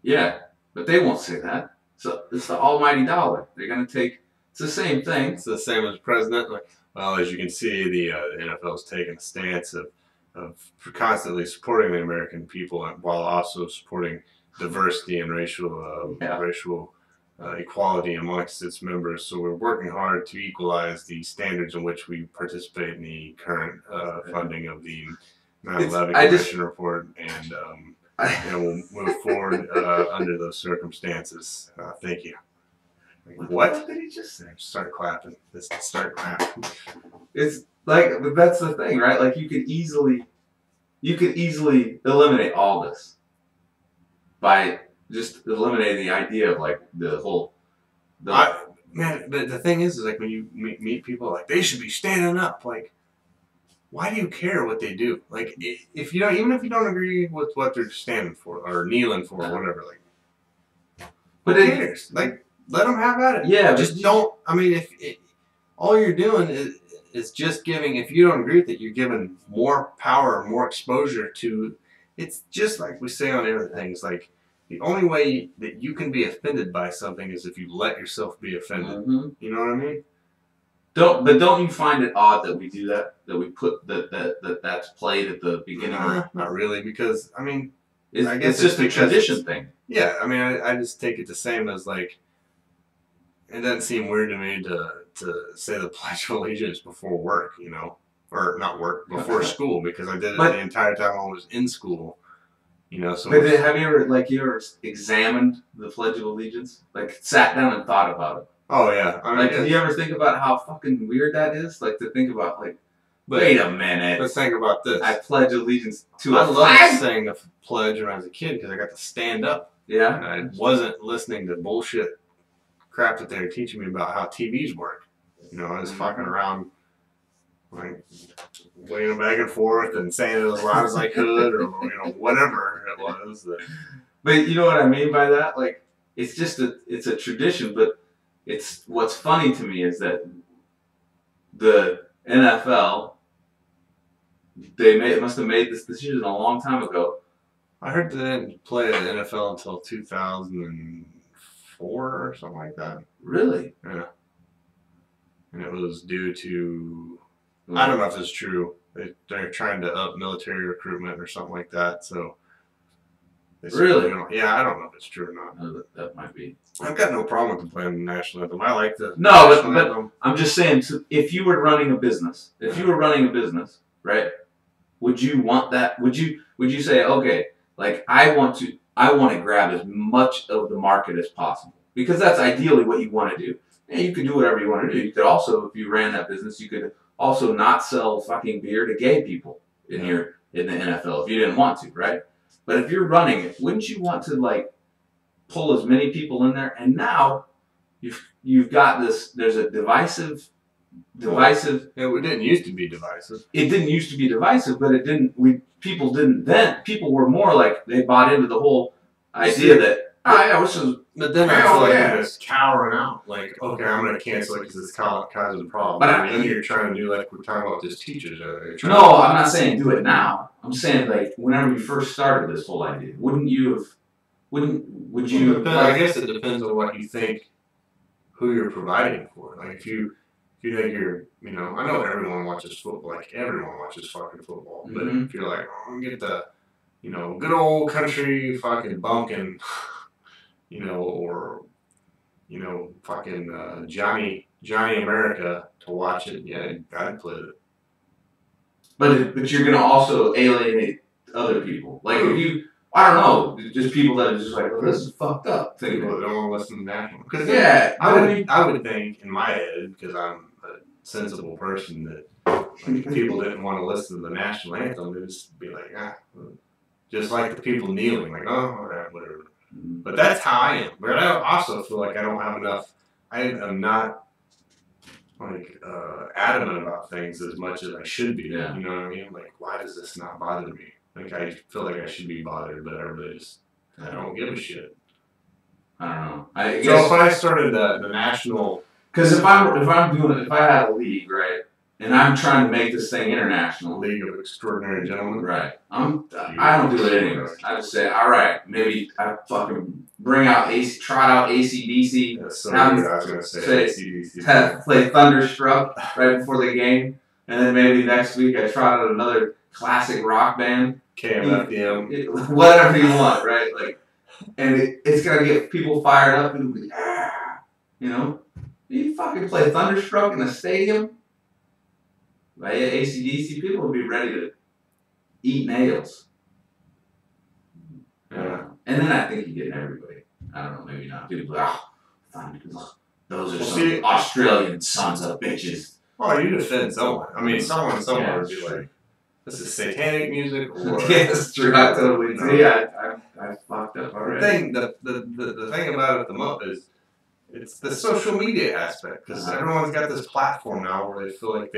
Speaker 2: Yeah, but they won't say that. So it's the almighty dollar. They're going to take... It's the same thing.
Speaker 1: It's the same as president. Well, as you can see, the NFL's taking a stance of constantly supporting the American people while also supporting diversity and racial equality amongst its members. So we're working hard to equalize the standards in which we participate in the current funding of the 9/11 Commission report, and we'll move forward under those circumstances. Thank you. What did he just say? Start clapping. Just start clapping.
Speaker 2: It's like, but that's the thing, right? Like you could easily eliminate all this by just eliminating the idea of like the whole.
Speaker 1: Man, but the thing is like when you meet people, like they should be standing up. Like, why do you care what they do? Like, if you don't, even if you don't agree with what they're standing for or kneeling for or whatever, like, who cares? Like, let them have at it.
Speaker 2: Yeah,
Speaker 1: just don't. I mean, if all you're doing is just giving. If you don't agree with it, you're giving more power, more exposure to. It's just like we say on everything. It's like. The only way that you can be offended by something is if you let yourself be offended. Mm-hmm. You know what I mean?
Speaker 2: Don't you find it odd that we do that? That we put that's played at the beginning?
Speaker 1: Not really, because I mean,
Speaker 2: I guess it's just a tradition thing.
Speaker 1: Yeah, I mean, I just take it the same as like. It doesn't seem weird to me to say the Pledge of Allegiance before work, you know, or not work before school, because I did it the entire time I was in school. You know, so. But
Speaker 2: have you ever examined the Pledge of Allegiance? Like, sat down and thought about it?
Speaker 1: Oh yeah.
Speaker 2: I mean, do you ever think about how fucking weird that is? Like to think about like, wait a minute.
Speaker 1: Let's think about this.
Speaker 2: I pledge allegiance to a flag.
Speaker 1: I loved saying the pledge when I was a kid because I got to stand up.
Speaker 2: Yeah.
Speaker 1: And I wasn't listening to bullshit crap that they were teaching me about how TVs work. You know, I was fucking around. Like waving back and forth and saying it as loud as I could, or whatever it was.
Speaker 2: But you know what I mean by that? Like it's just it's a tradition. But it's what's funny to me is that the NFL must have made this decision a long time ago.
Speaker 1: I heard they didn't play the NFL until 2004 or something like that.
Speaker 2: Really?
Speaker 1: Yeah. And it was due to. I don't know if it's true. They're trying to up military recruitment or something like that. So,
Speaker 2: really,
Speaker 1: yeah, I don't know if it's true or not.
Speaker 2: No, that might be.
Speaker 1: I've got no problem with them playing the national anthem. I like the
Speaker 2: but I'm just saying. So if you were running a business, right? Would you want that? Would you say, okay, like I want to grab as much of the market as possible because that's ideally what you want to do. And you could do whatever you want to do. You could also, if you ran that business, you could. Also, not sell fucking beer to gay people in the NFL if you didn't want to, right? But if you're running it, wouldn't you want to like pull as many people in there? And now you've got this. There's a divisive.
Speaker 1: It didn't used to be divisive.
Speaker 2: It didn't used to be divisive, but it didn't. People didn't then. People were more like they bought into the whole idea that.
Speaker 1: But then I feel like you're just cowering out. Like, okay, I'm going to cancel it because it's causing a problem. But then you're trying to do like we're talking about this teachers.
Speaker 2: No, I'm not saying do it now. I'm saying like whenever you first started this whole idea, would you?
Speaker 1: I guess it depends on what you think, who you're providing for. Like if you think you're, I know everyone watches football. Like everyone watches fucking football. But if you're like, oh, I'm gonna get the, good old country fucking bumpkin. Or fucking Johnny America to watch it. Yeah, I'd play it.
Speaker 2: But you're gonna also alienate other people. Like if you, I don't know, just people that are just like, well, this is fucked up.
Speaker 1: People that don't want to listen to national. Because I would think in my head, because I'm a sensible person, that if people didn't want to listen to the national anthem, they'd just be like, just like the people kneeling, like, oh, all right, whatever. But that's how I am. But I also feel like I don't have enough. I am not like adamant about things as much as I should be.
Speaker 2: Yeah.
Speaker 1: You know what I mean? Like, why does this not bother me? Like, I feel like I should be bothered, but everybody just I don't give a shit.
Speaker 2: I don't know.
Speaker 1: So if I started the national,
Speaker 2: because if I had a league, right? And I'm trying to make this thing international.
Speaker 1: League of Extraordinary Gentlemen.
Speaker 2: Right. I don't do it anyway. I just say, all right, maybe I fucking trot out AC/DC.
Speaker 1: That's so weird. I was going to say AC/DC.
Speaker 2: Play Thunderstruck right before the game. And then maybe next week I trot out another classic rock band.
Speaker 1: KMFDM.
Speaker 2: Whatever you want, right? Like, and it's going to get people fired up and be, You fucking play Thunderstruck in a stadium? By AC/DC, people will be ready to eat nails.
Speaker 1: Yeah.
Speaker 2: And then I think you get everybody. I don't know, maybe not. People are like, fine, those are some
Speaker 1: see,
Speaker 2: Australian sons of bitches.
Speaker 1: Well, you defend someone. I mean, someone somewhere would be like, this is satanic music, or
Speaker 2: yes, true. I totally see. I fucked up already.
Speaker 1: The thing about it the most is it's the social media aspect, because everyone's got this platform now where they feel like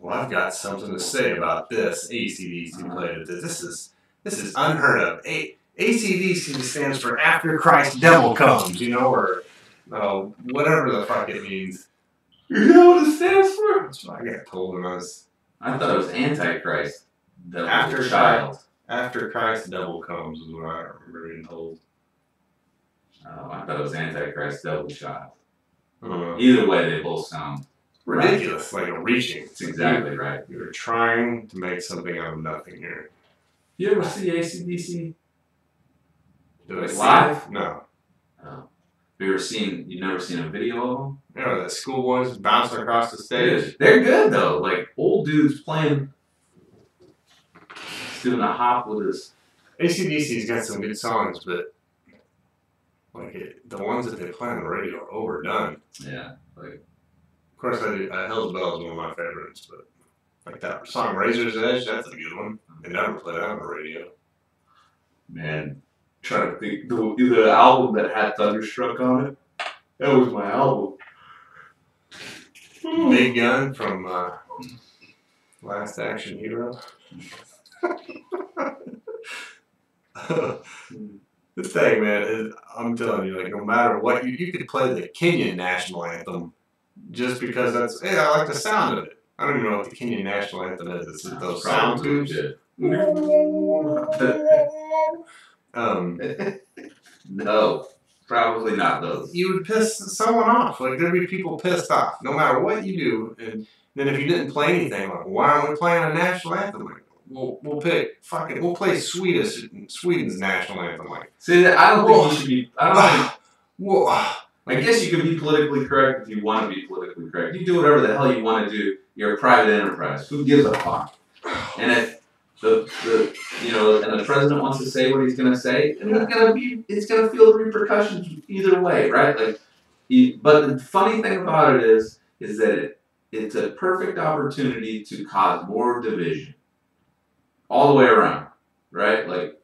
Speaker 1: well, I've got something to say about this. AC/DC played it. This is unheard of. AC/DC stands for After Christ Devil Comes, or whatever the fuck it means.
Speaker 2: You know what it stands for?
Speaker 1: That's what I got told when
Speaker 2: I thought it was Antichrist.
Speaker 1: After
Speaker 2: child.
Speaker 1: After Christ Devil Comes is what I remember being told.
Speaker 2: Oh, I thought it was Antichrist Devil Child.
Speaker 1: Uh,
Speaker 2: Either way, they both sound
Speaker 1: ridiculous, like a reaching.
Speaker 2: That's exactly right.
Speaker 1: You're trying to make something out of nothing here.
Speaker 2: You ever see AC/DC?
Speaker 1: Did I see
Speaker 2: live?
Speaker 1: it? No.
Speaker 2: Oh. You've never seen a video of them?
Speaker 1: The schoolboys bouncing across the stage.
Speaker 2: They're good though. Like old dudes playing, doing a hop with his.
Speaker 1: AC/DC's got some good songs, but the ones that they play on the radio are overdone.
Speaker 2: Yeah.
Speaker 1: Of course, Hell's Bells is one of my favorites, but like that song Razor's Edge, that's a good one. They never play that on the radio.
Speaker 2: Man, trying to think the album that had Thunderstruck on it. That was my album.
Speaker 1: Big Gun from Last Action Hero. The thing, man, is I'm telling you, no matter what, you could play the Kenyan national anthem just because I like the sound of it. I don't even know what the Kenyan national anthem is. It's those sound tubes.
Speaker 2: No, probably not those.
Speaker 1: You would piss someone off. There'd be people pissed off, no matter what you do. And then if you didn't play anything, why aren't we playing a national anthem? We'll play Sweden's national anthem.
Speaker 2: See, I don't think you should be. I guess you can be politically correct if you want to be politically correct. You do whatever the hell you want to do. You're a private enterprise. Who gives a fuck? And if and the president wants to say what he's gonna say, and it's gonna feel the repercussions either way, right? But the funny thing about it is that it's a perfect opportunity to cause more division, all the way around, right? Either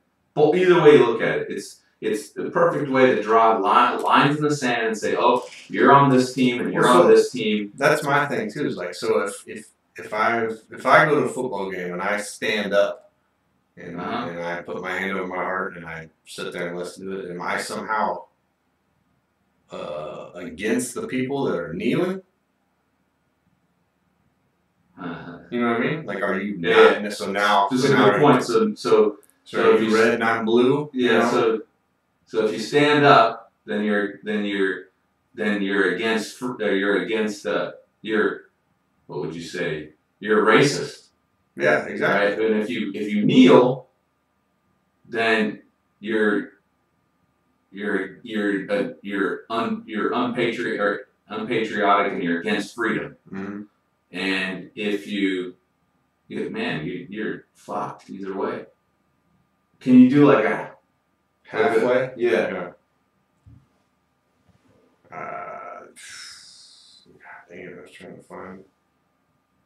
Speaker 2: way you look at it, it's the perfect way to draw lines in the sand and say, oh, you're on this team and you're on this team.
Speaker 1: That's my thing too. Is so if I go to a football game and I stand up and I put my hand over my heart and I sit there and listen to it, am I somehow against the people that are kneeling? You know what I mean? Are you?
Speaker 2: Yeah.
Speaker 1: So now.
Speaker 2: This is a good point. So
Speaker 1: if you red and I'm blue.
Speaker 2: Yeah. So if you stand up, then you're against what would you say? You're a racist.
Speaker 1: Yeah, exactly.
Speaker 2: Right? And if you kneel, then you're unpatriotic and you're against freedom.
Speaker 1: Mm-hmm.
Speaker 2: And if you're fucked either way. Can you do a
Speaker 1: halfway?
Speaker 2: Yeah.
Speaker 1: God dang it, I was trying to find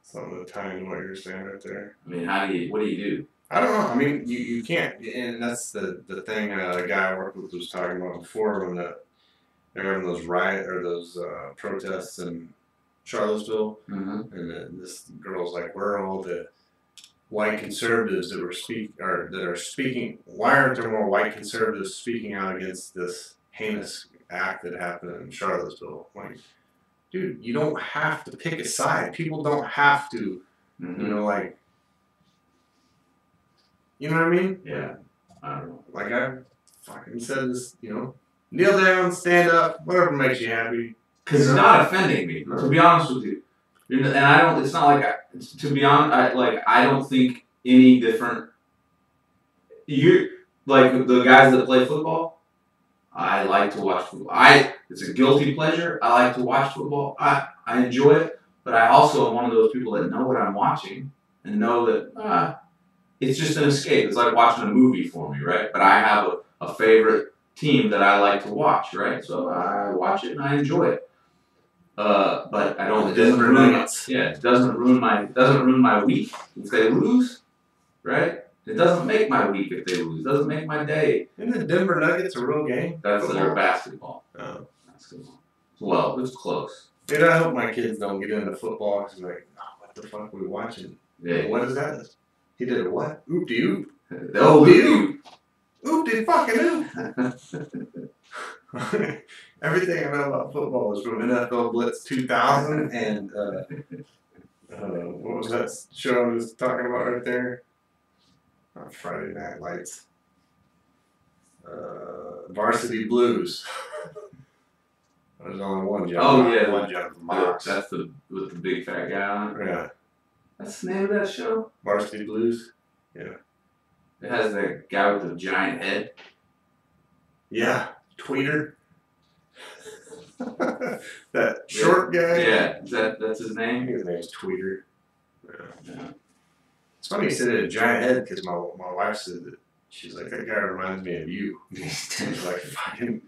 Speaker 1: something to tie into what you're saying right there.
Speaker 2: I mean, what do you do?
Speaker 1: I don't know. I mean, you can't, and that's the thing the guy I worked with was talking about before when they're having those those protests in Charlottesville, and this girl's like, where are all the white conservatives that are speaking? Why aren't there more white conservatives speaking out against this heinous act that happened in Charlottesville? Dude, you don't have to pick a side. People don't have to, you know what I mean?
Speaker 2: Yeah, I don't know.
Speaker 1: I fucking said this, kneel down, stand up, whatever makes you happy.
Speaker 2: Because it's not offending me, to be honest with you. And I don't. It's not to be honest. I don't think any different. You the guys that play football. I like to watch football. It's a guilty pleasure. I like to watch football. I enjoy it, but I also am one of those people that know what I'm watching and know that it's just an escape. It's like watching a movie for me, right? But I have a favorite team that I like to watch, right? So I watch it and I enjoy it. But I don't. It doesn't ruin it. Yeah, it doesn't ruin my week if they lose, right? It doesn't make my week if they lose. It doesn't make my day.
Speaker 1: Isn't the Denver Nuggets a real game?
Speaker 2: That's their basketball.
Speaker 1: Oh.
Speaker 2: Basketball. Well, it was close.
Speaker 1: Dude, I hope my kids don't get into football because like, oh, what the fuck are we watching?
Speaker 2: Yeah.
Speaker 1: What is that? He did a what? Oop de oop.
Speaker 2: Oh, oop.
Speaker 1: Oop de fucking oop. Everything I know about football is from NFL Blitz 2000 and what was that show I was talking about right there? Friday Night Lights. Varsity Blues. There's only one jump.
Speaker 2: Oh yeah,
Speaker 1: one jump from box.
Speaker 2: That's with the big fat guy on it.
Speaker 1: Yeah.
Speaker 2: That's the name of that show.
Speaker 1: Varsity Blues. Yeah.
Speaker 2: It has that guy with the giant head.
Speaker 1: Yeah. Tweeter. That short guy.
Speaker 2: Yeah. That's his
Speaker 1: I
Speaker 2: name.
Speaker 1: think his name's Tweeter. Yeah. It's funny you said it had a giant head because my wife said that she's like, that guy reminds me of you. She's like, fucking.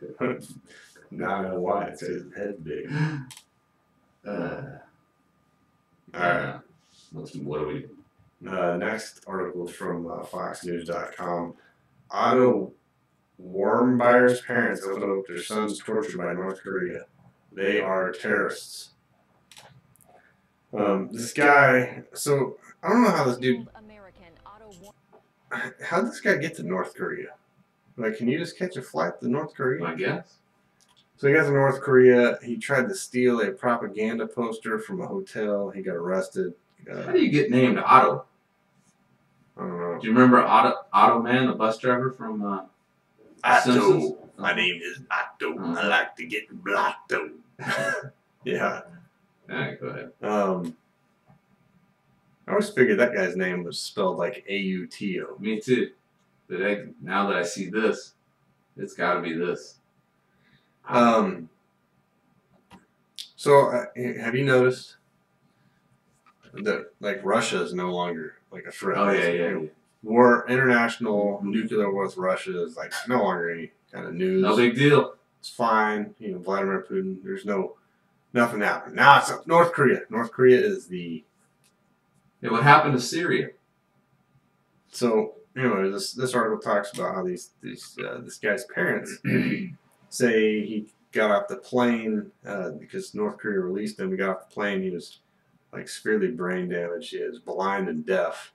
Speaker 1: Now I know why. It's because his head's big. Alright.
Speaker 2: What are we?
Speaker 1: Next article is from FoxNews.com. Otto Warmbuyer's parents open up their sons tortured by North Korea. They are terrorists. This guy, so I don't know how this dude. How did this guy get to North Korea? Like, can you just catch a flight to North Korea?
Speaker 2: I guess.
Speaker 1: So he got to North Korea. He tried to steal a propaganda poster from a hotel. He got arrested.
Speaker 2: How do you get named Otto?
Speaker 1: I don't know.
Speaker 2: Do you remember Otto Man, the bus driver from Simpsons?
Speaker 1: My name is Otto. I like to get blotto. Yeah.
Speaker 2: Alright, go ahead.
Speaker 1: I always figured that guy's name was spelled like A-U-T-O.
Speaker 2: Me too. But now that I see this, it's got to be this.
Speaker 1: So have you noticed that like Russia is no longer like a threat?
Speaker 2: Oh yeah.
Speaker 1: War, international nuclear war with Russia is like no longer any kind of news.
Speaker 2: No big deal.
Speaker 1: It's fine. You know, Vladimir Putin. There's nothing happening. Now it's North Korea. North Korea is the.
Speaker 2: Yeah, what happened to Syria?
Speaker 1: So anyway, this article talks about how this guy's parents say he got off the plane because North Korea released him. He got off the plane. He was like severely brain damaged. He was blind and deaf,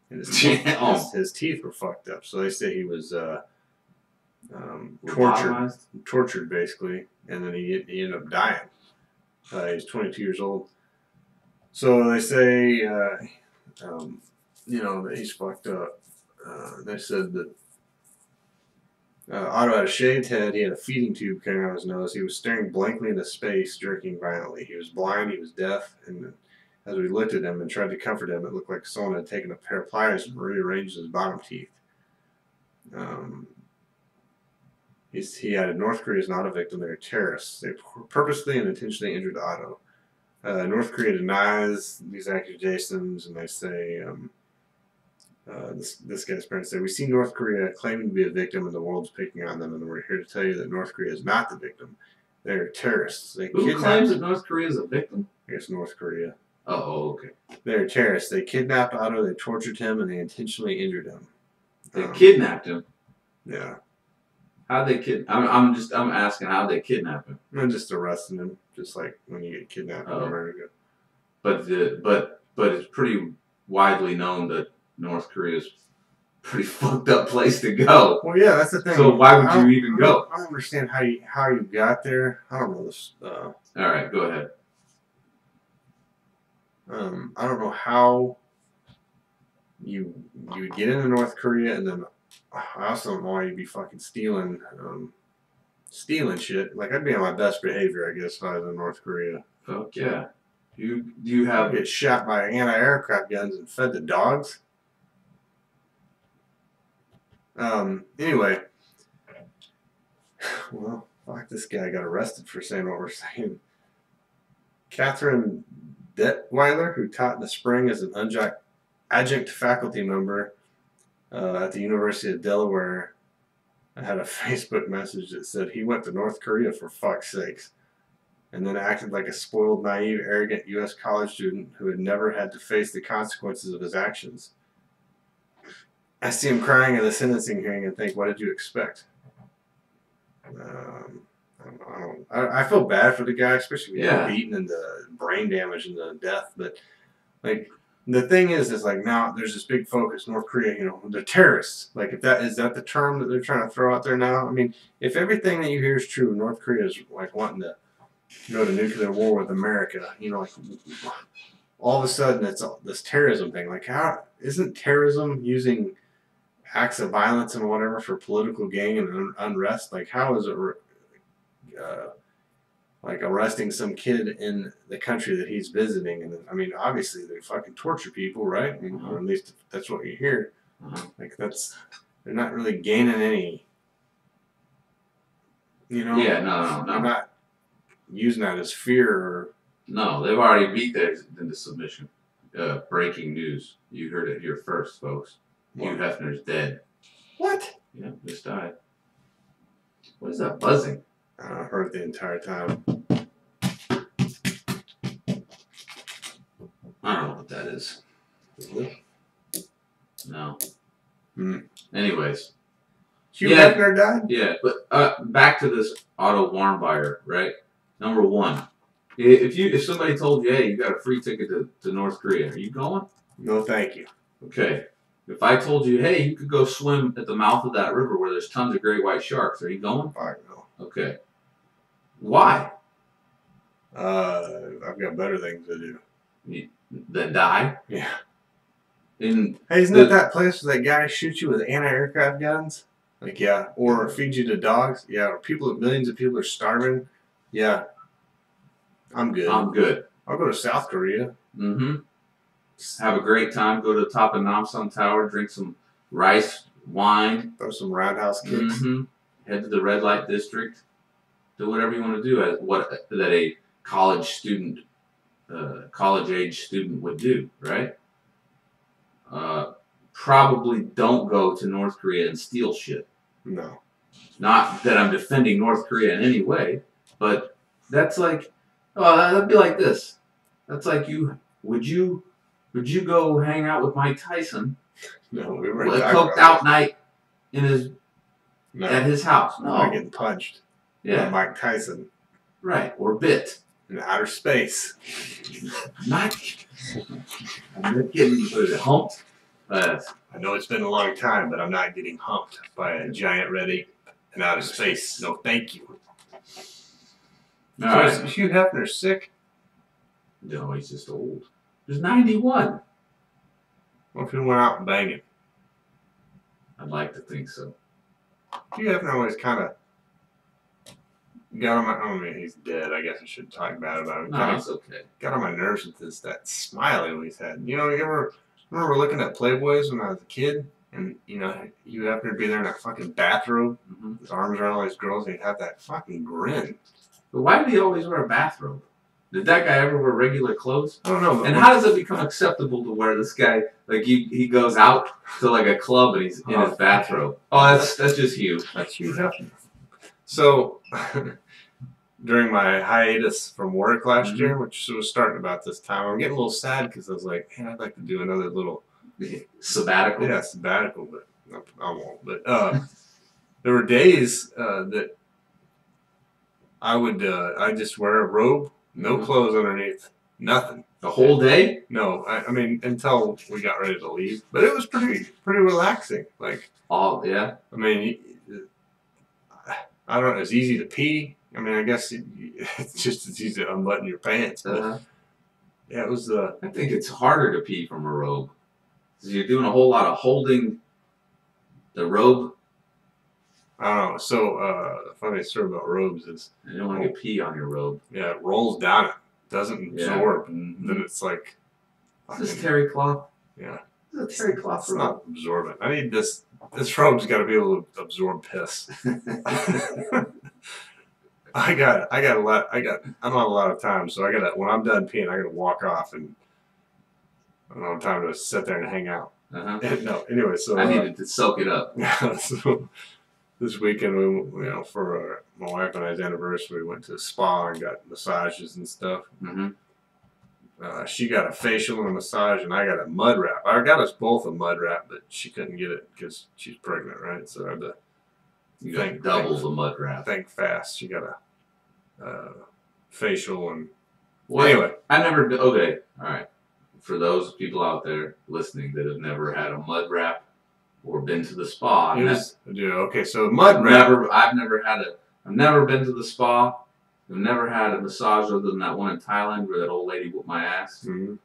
Speaker 1: and his teeth were fucked up. So they say he was tortured basically, and then he ended up dying. He's 22 years old. So they say, you know, that he's fucked up. They said that Otto had a shaved head. He had a feeding tube coming out of his nose. He was staring blankly into space, jerking violently. He was blind. He was deaf. And as we looked at him and tried to comfort him, it looked like someone had taken a pair of pliers and rearranged his bottom teeth. He added, North Korea is not a victim. They're terrorists. They purposely and intentionally injured Otto. North Korea denies these accusations, and they say, this guy's parents say, we see North Korea claiming to be a victim and the world's picking on them, and we're here to tell you that North Korea is not the victim. They're terrorists.
Speaker 2: Who claims that North Korea is a victim?
Speaker 1: I guess North Korea.
Speaker 2: Oh, okay.
Speaker 1: They're terrorists. They kidnapped Otto, they tortured him, and they intentionally injured him.
Speaker 2: They kidnapped him?
Speaker 1: Yeah.
Speaker 2: How'd they I'm asking how'd they kidnap him?
Speaker 1: And just arresting him, just like when you get kidnapped in America.
Speaker 2: But it's pretty widely known that North Korea is a pretty fucked up place to go.
Speaker 1: Well, yeah, that's the thing.
Speaker 2: So why would you even go?
Speaker 1: I don't understand how you got there. I don't know this.
Speaker 2: All right, go ahead.
Speaker 1: I don't know how you would get into North Korea, and then I also don't know why you'd be fucking stealing shit. Like, I'd be on my best behavior, I guess, if I was in North Korea.
Speaker 2: Fuck yeah. Do you have...
Speaker 1: Get shot by anti-aircraft guns and fed to dogs? Anyway. Well, fuck, this guy got arrested for saying what we're saying. Catherine Detweiler, who taught in the spring as an adjunct faculty member at the University of Delaware. I had a Facebook message that said he went to North Korea for fuck's sakes, and then acted like a spoiled, naive, arrogant U.S. college student who had never had to face the consequences of his actions. I see him crying at the sentencing hearing and think, what did you expect? I feel bad for the guy, especially when he's beaten and the brain damage and the death. But like the thing is like now there's this big focus, North Korea, you know, the terrorists. Like if that is that the term that they're trying to throw out there now? I mean, if everything that you hear is true, North Korea is like wanting to go to nuclear war with America. You know, like all of a sudden it's this terrorism thing. Like how isn't terrorism using acts of violence and whatever for political gain and unrest? Like how is it like arresting some kid in the country that he's visiting? And I mean, obviously they fucking torture people, right? I mean, or at least that's what you hear. Like they're not really gaining any, you know.
Speaker 2: Yeah, no.
Speaker 1: They're not using that as fear or.
Speaker 2: No, they've already beat theirs into submission. Breaking news. You heard it here first, folks. Hugh Hefner's dead.
Speaker 1: What?
Speaker 2: Yeah, just died. What is that buzzing?
Speaker 1: I heard it the entire time.
Speaker 2: I don't know what that is. No. Anyways.
Speaker 1: Hugh Hefner died?
Speaker 2: Yeah, but back to this Otto Warmbier, right? Number one, if somebody told you, hey, you got a free ticket to North Korea, are you going?
Speaker 1: No, thank you.
Speaker 2: Okay. If I told you, hey, you could go swim at the mouth of that river where there's tons of great white sharks, are you going?
Speaker 1: Fuck no.
Speaker 2: Okay. Why?
Speaker 1: I've got better things to do.
Speaker 2: Than die?
Speaker 1: Yeah.
Speaker 2: Hey,
Speaker 1: isn't that place where that guy shoots you with anti-aircraft guns? Like, yeah. Or feed you to dogs? Yeah. Or millions of people are starving? Yeah. I'm good.
Speaker 2: I'm good.
Speaker 1: I'll go to South Korea.
Speaker 2: Mm-hmm. Have a great time. Go to the top of Namsan Tower. Drink some rice wine.
Speaker 1: Throw some roundhouse kicks.
Speaker 2: Mm-hmm. Head to the red light district. Do whatever you want to do. That a college student, college age student would do, right? Probably don't go to North Korea and steal shit.
Speaker 1: No. Not
Speaker 2: that I'm defending North Korea in any way, but that's like, that'd be like this. That's like would you go hang out with Mike Tyson?
Speaker 1: No, we were
Speaker 2: a coked out night in at his house. No,
Speaker 1: we're getting punched.
Speaker 2: Yeah,
Speaker 1: by Mike Tyson.
Speaker 2: Right, or bit
Speaker 1: in outer space.
Speaker 2: I'm not getting humped.
Speaker 1: I know it's been a long time, but I'm not getting humped by a giant red ape in outer space. No, thank you.
Speaker 2: All right.
Speaker 1: Is Hugh Hefner sick?
Speaker 2: No, he's just old. He's 91.
Speaker 1: What if he went out and banged him?
Speaker 2: I'd like to think so.
Speaker 1: Hugh Hefner always kind of got on my. I mean, he's dead. I guess I shouldn't talk bad about him.
Speaker 2: No, it's okay.
Speaker 1: Got on my nerves with that smile he always had. You know, you ever remember looking at Playboys when I was a kid? And, you know, Hugh Hefner would be there in that fucking bathrobe. Mm-hmm. His arms around all these girls, and he'd have that fucking grin.
Speaker 2: But why did he always wear a bathrobe? Did that guy ever wear regular clothes?
Speaker 1: I don't know.
Speaker 2: And how does it become acceptable to wear this guy? Like, he goes out to, like, a club and he's in his bathrobe. Oh, that's just Hugh.
Speaker 1: That's Hugh Hefner. So, during my hiatus from work last year, which was starting about this time, I'm getting a little sad because I was like, man, I'd like to do another little
Speaker 2: sabbatical.
Speaker 1: Yeah, sabbatical, but I won't. But there were days that I would I just wear a robe, no clothes underneath, nothing.
Speaker 2: The whole day?
Speaker 1: No, I mean until we got ready to leave. But it was pretty relaxing. Like,
Speaker 2: oh yeah.
Speaker 1: I mean, I don't know. It's easy to pee. I mean, I guess it's just as easy to unbutton your pants. But yeah, it was.
Speaker 2: I think it's harder to pee from a robe. So you're doing a whole lot of holding the robe.
Speaker 1: I don't know. So the funny story about robes is
Speaker 2: you don't want to get pee on your robe.
Speaker 1: Yeah, it rolls down. It doesn't absorb, and then it's like.
Speaker 2: Is this terry cloth?
Speaker 1: Yeah.
Speaker 2: This is a terry cloth robe.
Speaker 1: It's not absorbent. I need this. This robe's got to be able to absorb piss. I don't have a lot of time, so when I'm done peeing, I gotta walk off, and I don't have time to sit there and hang out. No, anyway, so
Speaker 2: I needed to soak it up.
Speaker 1: so this weekend, for my wife and I's anniversary, we went to a spa and got massages and stuff.
Speaker 2: Mm-hmm.
Speaker 1: She got a facial and a massage, and I got a mud wrap. I got us both a mud wrap, but she couldn't get it because she's pregnant, right? So I had to
Speaker 2: double the mud wrap.
Speaker 1: Think fast. She got a facial and
Speaker 2: anyway. I never. Okay, all right. For those people out there listening that have never had a mud wrap or been to the spa,
Speaker 1: okay. So mud wrap.
Speaker 2: I've never been to the spa. I've never had a massage other than that one in Thailand where that old lady whooped my ass.
Speaker 1: Mm-hmm.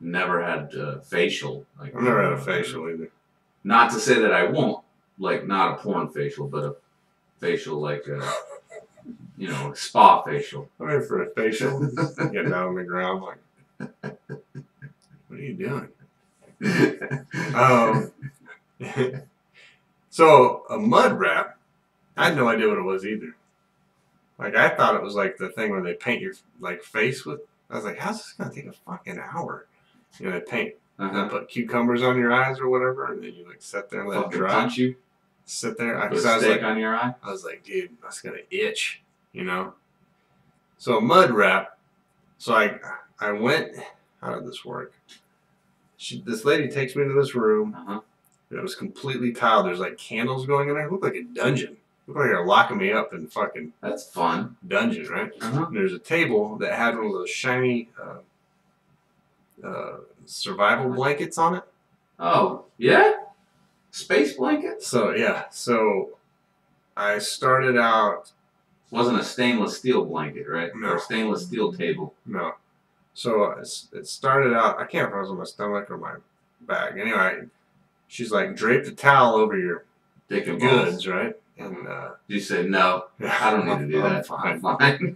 Speaker 2: Never had a facial.
Speaker 1: I've never had a facial either.
Speaker 2: Not to say that I won't, like not a porn facial, but a facial like a, a spa facial.
Speaker 1: I'm in for a facial. Get down on the ground like, what are you doing? So a mud wrap, I had no idea what it was either. Like I thought it was like the thing where they paint your face with. I was like, how's this gonna take a fucking hour? They paint. They put cucumbers on your eyes or whatever, and then you sit there and let it dry.
Speaker 2: Punch you.
Speaker 1: Sit there.
Speaker 2: Put a steak on your eye.
Speaker 1: I was like, dude, that's gonna itch, So a mud wrap. So I went. How did this work? This lady takes me to this room. It was completely tiled. There's candles going in there. It looked like a dungeon. It looked like they're locking me up in fucking.
Speaker 2: That's fun.
Speaker 1: Dungeon, right? And there's a table that had one of those shiny survival blankets on it.
Speaker 2: Oh yeah, space blanket.
Speaker 1: So yeah, I started out.
Speaker 2: Wasn't a stainless steel blanket, right?
Speaker 1: No.
Speaker 2: Or a stainless steel table.
Speaker 1: No. So it started out. I can't remember if it was on my stomach or my back. Anyway, she's like, drape the towel over your
Speaker 2: dick and
Speaker 1: goods,
Speaker 2: balls.
Speaker 1: Right? And
Speaker 2: you said no. I don't need to do that.
Speaker 1: I'm
Speaker 2: fine.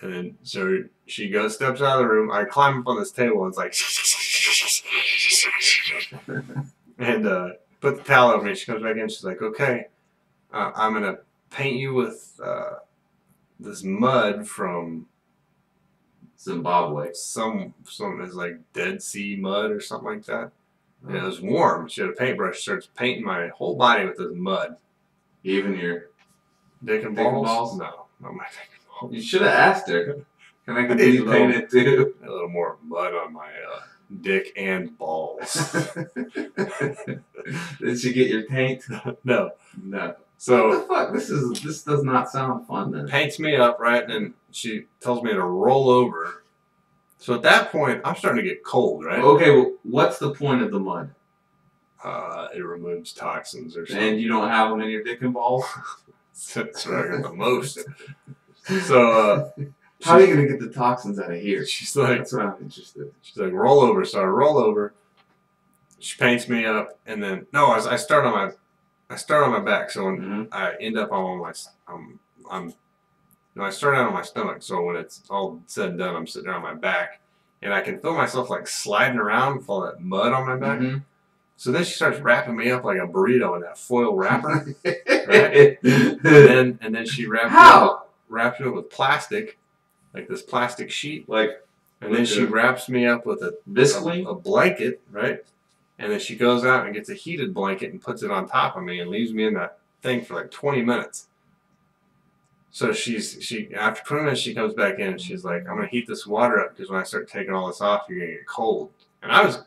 Speaker 1: And then so she steps out of the room. I climb up on this table and it's like, and put the towel over me. She comes back in. She's like, okay, I'm gonna paint you with this mud from
Speaker 2: Zimbabwe.
Speaker 1: Some is like Dead Sea mud or something like that. And it was warm. She had a paintbrush. She starts painting my whole body with this mud.
Speaker 2: Even your
Speaker 1: dick and balls? No, not my dick and balls.
Speaker 2: You should have asked her. Can I get you paint it too?
Speaker 1: A little more mud on my dick and balls.
Speaker 2: Did she get your paint?
Speaker 1: No.
Speaker 2: So what the fuck? This does not sound fun then.
Speaker 1: Paints me up, right? And then she tells me to roll over. So at that point, I'm starting to get cold, right?
Speaker 2: Okay, well, what's the point of the mud?
Speaker 1: It removes toxins or something.
Speaker 2: And you don't have them in your dick and balls?
Speaker 1: That's where I get the most. So,
Speaker 2: how are you going to get the toxins out of here?
Speaker 1: She's like,
Speaker 2: that's what I'm interested in.
Speaker 1: She's like, roll over. So I roll over. She paints me up, and then I start on my back. So when I end up on my, I start out on my stomach. So when it's all said and done, I'm sitting there on my back, and I can feel myself sliding around with all that mud on my back. So then she starts wrapping me up like a burrito in that foil wrapper, right? and then she wraps me up with plastic, like this plastic sheet, and then she wraps me up with a blanket, right? And then she goes out and gets a heated blanket and puts it on top of me and leaves me in that thing for 20 minutes. So after 20 minutes she comes back in and she's like, I'm gonna heat this water up because when I start taking all this off, you're gonna get cold. And I was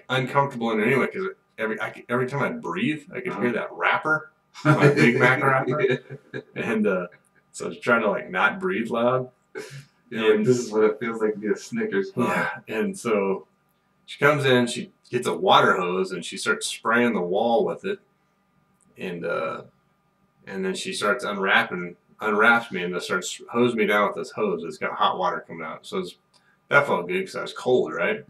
Speaker 1: uncomfortable in it anyway because every time I'd breathe, I could hear that wrapper, my Big Mac wrapper, and so I was trying to not breathe loud.
Speaker 2: And this is what it feels like to be a Snickers bar.
Speaker 1: Yeah, and so she comes in, she gets a water hose and she starts spraying the wall with it, and then she starts unwraps me and starts hosing me down with this hose. It's got hot water coming out, so that felt good because I was cold, right?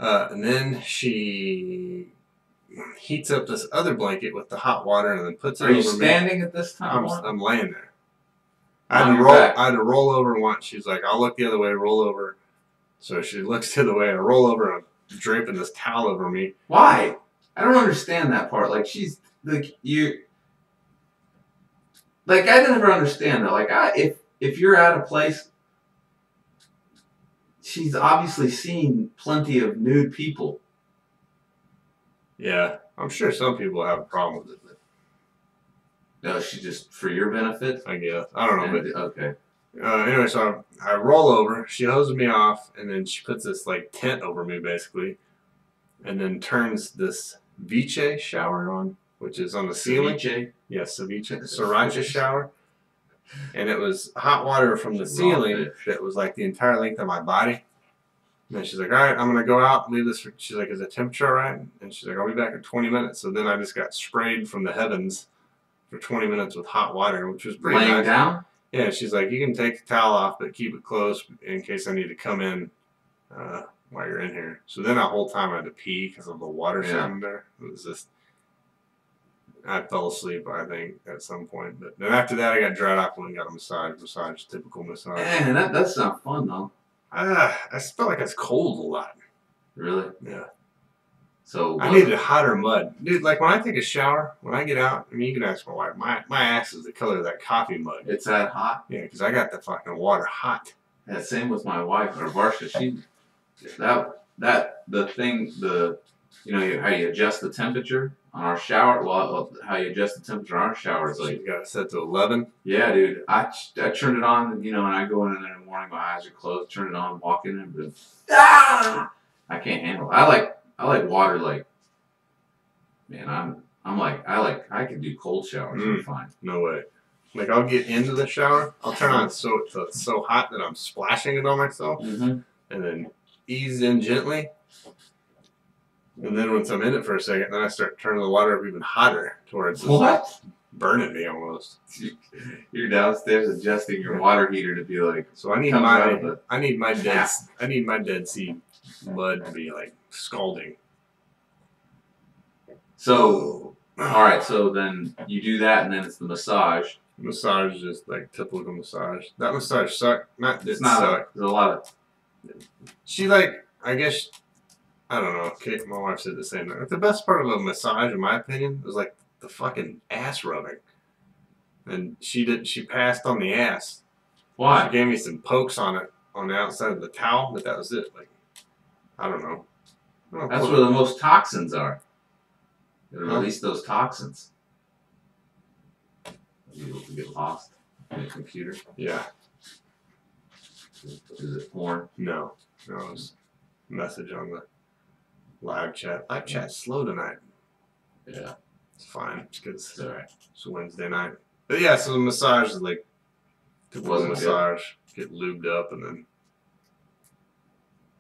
Speaker 1: And then she heats up this other blanket with the hot water and then puts it over me. Are you
Speaker 2: standing at this time?
Speaker 1: I'm laying there. I had to roll over once. She's like, I'll look the other way, roll over. So she looks the other way. I roll over and I'm draping this towel over me.
Speaker 2: Why? I don't understand that part. She's you. I never understand that. If you're at a place, she's obviously seen plenty of nude people.
Speaker 1: Yeah, I'm sure some people have a problem with it. But
Speaker 2: No, she just for your benefit.
Speaker 1: I guess I don't know, but
Speaker 2: Okay.
Speaker 1: anyway, so I roll over. She hoses me off, and then she puts this like tent over me, basically, and then turns this Vice shower on, which is on the ceiling.
Speaker 2: Ceviche?
Speaker 1: Yeah, Sriracha shower. And it was hot water from the ceiling that was like the entire length of my body. And then she's like, all right, I'm going to go out and leave this. She's like, is the temperature all right? And she's like, I'll be back in 20 minutes. So then I just got sprayed from the heavens for 20 minutes with hot water, which was pretty
Speaker 2: Laying
Speaker 1: nice.
Speaker 2: down?
Speaker 1: Yeah, she's like, you can take the towel off, but keep it close in case I need to come in while you're in here. So then that whole time I had to pee because of the water sound there. It was just, I fell asleep, I think, at some point. But then after that, I got dried off and got a massage, typical massage.
Speaker 2: Man, that's not fun, though.
Speaker 1: I felt like I was cold a lot.
Speaker 2: Really?
Speaker 1: Yeah.
Speaker 2: So
Speaker 1: I needed hotter mud. Dude, like when I take a shower, when I get out, I mean, you can ask my wife, my ass is the color of that coffee mug.
Speaker 2: It's that hot?
Speaker 1: Yeah, because I got the fucking water hot.
Speaker 2: Yeah, same with my wife, or Varsha. You know, how you adjust the temperature on our shower. Well, how you adjust the temperature on our shower is like,
Speaker 1: you got it set to 11.
Speaker 2: Yeah, dude. I turned it on. You know, when I go in there in the morning, my eyes are closed. Turn it on, walk in and I can't handle it. I like water. Like, man, I can do cold showers. I'm fine.
Speaker 1: No way. Like I'll get into the shower. I'll turn on so it's so hot that I'm splashing it on myself, and then ease in gently. And then once I'm in it for a second, then I start turning the water up even hotter towards burning me almost.
Speaker 2: You're downstairs adjusting your water heater to be like.
Speaker 1: So I need my Dead Sea mud to be like scalding.
Speaker 2: So all right, so then you do that, and then it's the massage.
Speaker 1: Massage is just like typical massage. That massage sucked.
Speaker 2: There's a lot of.
Speaker 1: She like, I guess, I don't know. Kate, my wife said the same thing. The best part of a massage, in my opinion, was like the fucking ass rubbing. And she passed on the ass.
Speaker 2: Why?
Speaker 1: She gave me some pokes on it on the outside of the towel, but that was it. Like, I don't know.
Speaker 2: That's where the most toxins are. You release those toxins. You get lost in the computer.
Speaker 1: Yeah.
Speaker 2: Is it porn?
Speaker 1: No. It was a message on the live chat. Live chat's slow tonight.
Speaker 2: Yeah.
Speaker 1: It's fine. It's good. It's
Speaker 2: alright.
Speaker 1: It's Wednesday night. But yeah, so the massage is like typical
Speaker 2: Wasn't
Speaker 1: massage. Get lubed up and then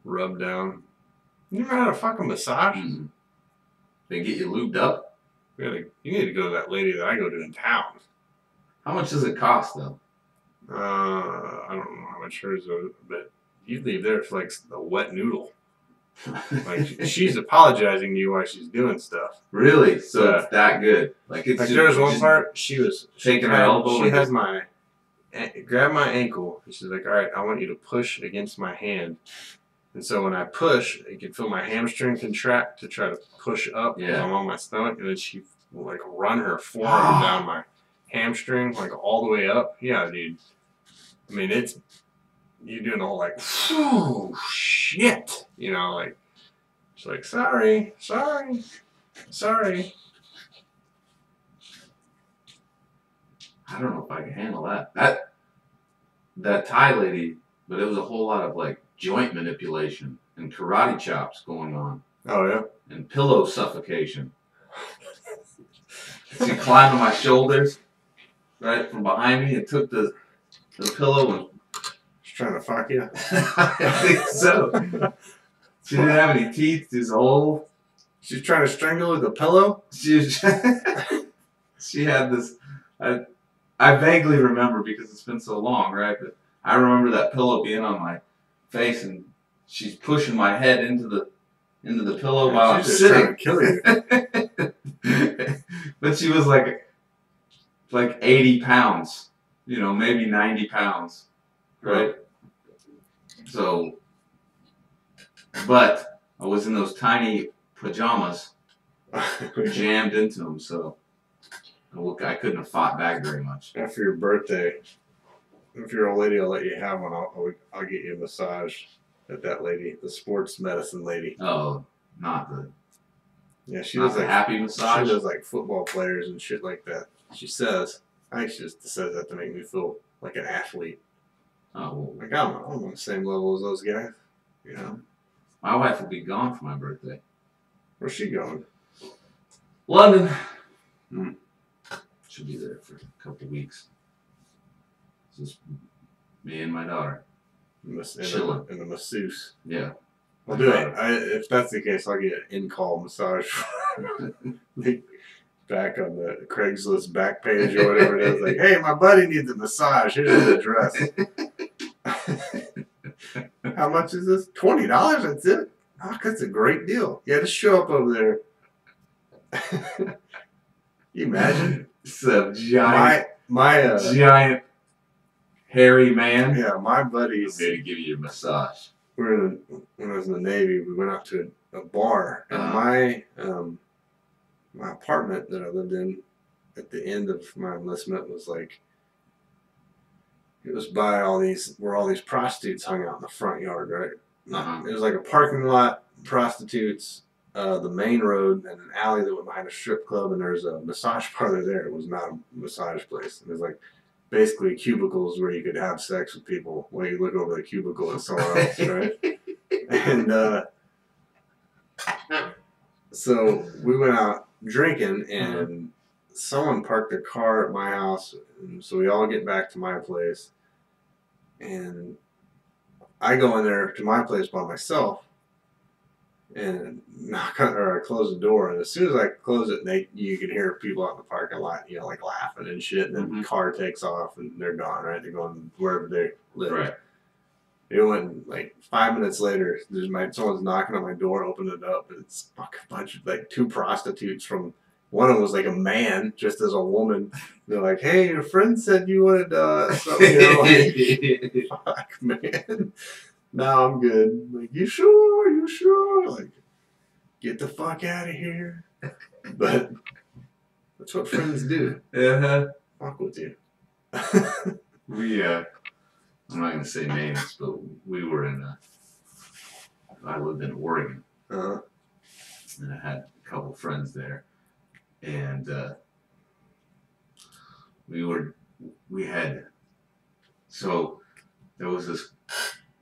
Speaker 1: rub down. You never had a fucking massage?
Speaker 2: Mm-hmm. They get you lubed up?
Speaker 1: You need to go to that lady that I go to in town.
Speaker 2: How much does it cost, though?
Speaker 1: I don't know how much hers is, but you leave there for like a wet noodle. Like she's apologizing to you while she's doing stuff.
Speaker 2: Really? So it's that good? Like it's
Speaker 1: there was one part she was
Speaker 2: shaking her elbow.
Speaker 1: She has grabbed my ankle and she's like, "All right, I want you to push against my hand." And so when I push, you can feel my hamstring contract to try to push up because I'm on my stomach, and then she will like run her forearm down my hamstring like all the way up. Yeah, dude. I mean, you're doing the whole like, oh shit, you know, like it's like sorry.
Speaker 2: I don't know if I can handle that. That Thai lady, but it was a whole lot of like joint manipulation and karate chops going on.
Speaker 1: Oh yeah.
Speaker 2: And pillow suffocation. She climbed on my shoulders, right from behind me, and took the pillow and.
Speaker 1: She's trying to fuck you.
Speaker 2: I think so. She didn't have any teeth. Just old.
Speaker 1: She's trying to strangle with a pillow.
Speaker 2: She had this. I vaguely remember because it's been so long, right? But I remember that pillow being on my face, and she's pushing my head into the pillow while I'm sitting.
Speaker 1: Trying to kill you.
Speaker 2: But she was like 80 pounds, you know, maybe 90 pounds, right? So, but I was in those pajamas, jammed into them, so I couldn't have fought back very much.
Speaker 1: After your birthday, if you're a lady, I'll let you have one. I'll get you a massage. at that lady, the sports medicine lady.
Speaker 2: Oh, not the.
Speaker 1: Yeah, she
Speaker 2: Not
Speaker 1: does
Speaker 2: the
Speaker 1: like
Speaker 2: happy massage?
Speaker 1: She does like football players and shit like that. She says, I think she just says that to make me feel like an athlete.
Speaker 2: Oh,
Speaker 1: Like I'm on the same level as those guys. You know.
Speaker 2: my wife will be gone for my birthday.
Speaker 1: Where's she going?
Speaker 2: London.
Speaker 1: Hmm.
Speaker 2: She'll be there for a couple of weeks. Just me and my daughter. Chilling.
Speaker 1: And a masseuse.
Speaker 2: Yeah.
Speaker 1: I'll do it. If that's the case, I'll get an in-call massage. Back on the Craigslist back page or whatever it is. Like, hey, my buddy needs a massage. Here's his address. How much is this? $20? That's it? Oh, that's a great deal. Yeah, just show up over there. You imagine?
Speaker 2: Some giant,
Speaker 1: my
Speaker 2: giant hairy man.
Speaker 1: Yeah, my buddies.
Speaker 2: There to give you a massage.
Speaker 1: When I was in the Navy, we went out to a bar, and my apartment that I lived in at the end of my enlistment was like, it was by where all these prostitutes hung out in the front yard, right? It was like a parking lot, prostitutes, the main road, and an alley that went behind a strip club, and there's a massage parlor there. It was not a massage place. It was like basically cubicles where you could have sex with people while you look over the cubicle at someone else, right? And so we went out drinking, and someone parked their car at my house, and so we all get back to my place, and I go in there to my place by myself and knock on, or I close the door, and as soon as I close it, you can hear people out in the parking lot, you know, like laughing and shit, and then the car takes off and they're gone, right? They're going wherever they live.
Speaker 2: Right.
Speaker 1: It went like 5 minutes later. Someone's knocking on my door, opened it up, and it's a bunch of like two prostitutes from. One of them was like a man, just as a woman. They're like, "Hey, your friend said you wanted something." You know, like, fuck, man. No, I'm good. I'm like, you sure? You sure? Like, get the fuck out of here. But that's what friends do. Fuck with you.
Speaker 2: I'm not going to say names, but we were I lived in Oregon. And I had a couple friends there. And so there was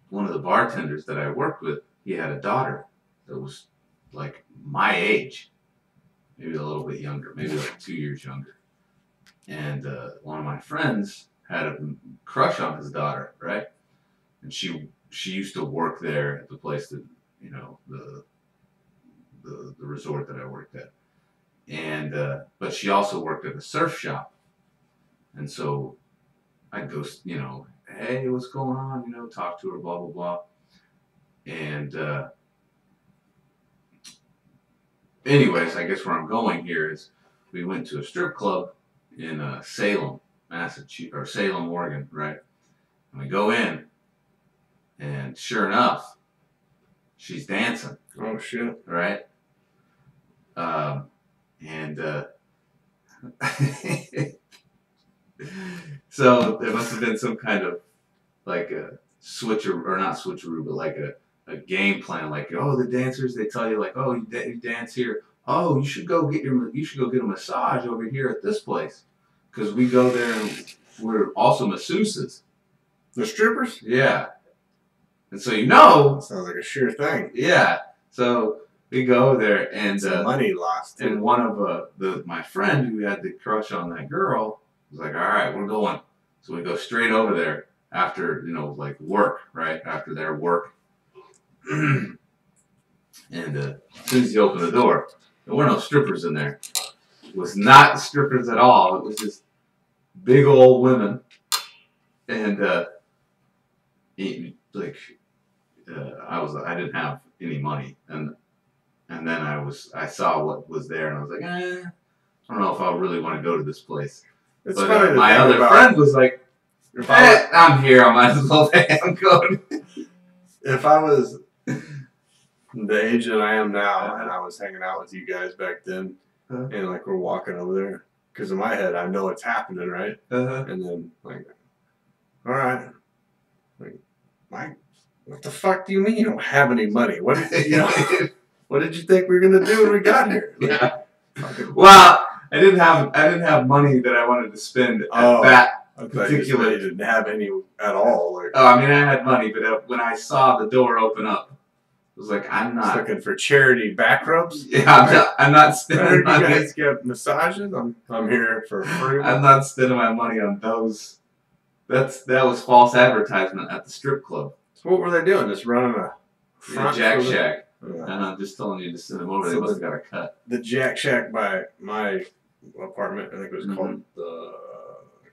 Speaker 2: one of the bartenders that I worked with, he had a daughter that was like my age, maybe a little bit younger, maybe like 2 years younger. And one of my friends had a crush on his daughter, right? And she used to work there at the place that, you know, the resort that I worked at. And but she also worked at a surf shop. And so I'd go, you know, hey, what's going on? You know, talk to her, blah, blah, blah. And anyways, I guess where I'm going here is we went to a strip club in Salem, Massachusetts, or Salem, Oregon, right? And we go in, and sure enough, she's dancing.
Speaker 1: Oh, shit.
Speaker 2: Right? So there must have been some kind of like a switcher, or not switcheroo, but like a game plan. Like, oh, the dancers, they tell you like, oh, you dance here. Oh, you should go get a massage over here at this place, because we go there and we're also masseuses.
Speaker 1: The strippers?
Speaker 2: Yeah. And so that
Speaker 1: sounds like a sure thing.
Speaker 2: Yeah. So we go there, and
Speaker 1: money lost.
Speaker 2: And one of my friend who had the crush on that girl was like, "All right, we're going." So we go straight over there after, you know, like work, right? After their work. And as soon as you open the door, there were no strippers in there. It was not strippers at all. It was just big old women. And I didn't have any money, and then I saw what was there, and I was like, I don't know if I really want to go to this place.
Speaker 1: It's
Speaker 2: but my other friend was like, I'm here, I might as well go.
Speaker 1: If I was the age that I am now, and I was hanging out with you guys back then, and like we're walking over there, because in my head I know it's happening, right? And then like, all right, like what the fuck do you mean you don't have any money? What did you know? What did you think we were gonna do when we got here? Like,
Speaker 2: Yeah. Well, I didn't have money that I wanted to spend at that particular.
Speaker 1: You didn't have any at all. Like,
Speaker 2: oh, I mean, I had money, but when I saw the door open up, I was like, I'm not
Speaker 1: looking for charity back rubs.
Speaker 2: Yeah, I'm not spending money.
Speaker 1: You guys get massages. I'm here for free.
Speaker 2: I'm not spending my money on those. That was false advertisement at the strip club.
Speaker 1: So what were they doing? Just running a front
Speaker 2: Jack Shack. And I'm just telling you to send them over. So they must have got a cut.
Speaker 1: The Jack Shack by my apartment, I think it was called the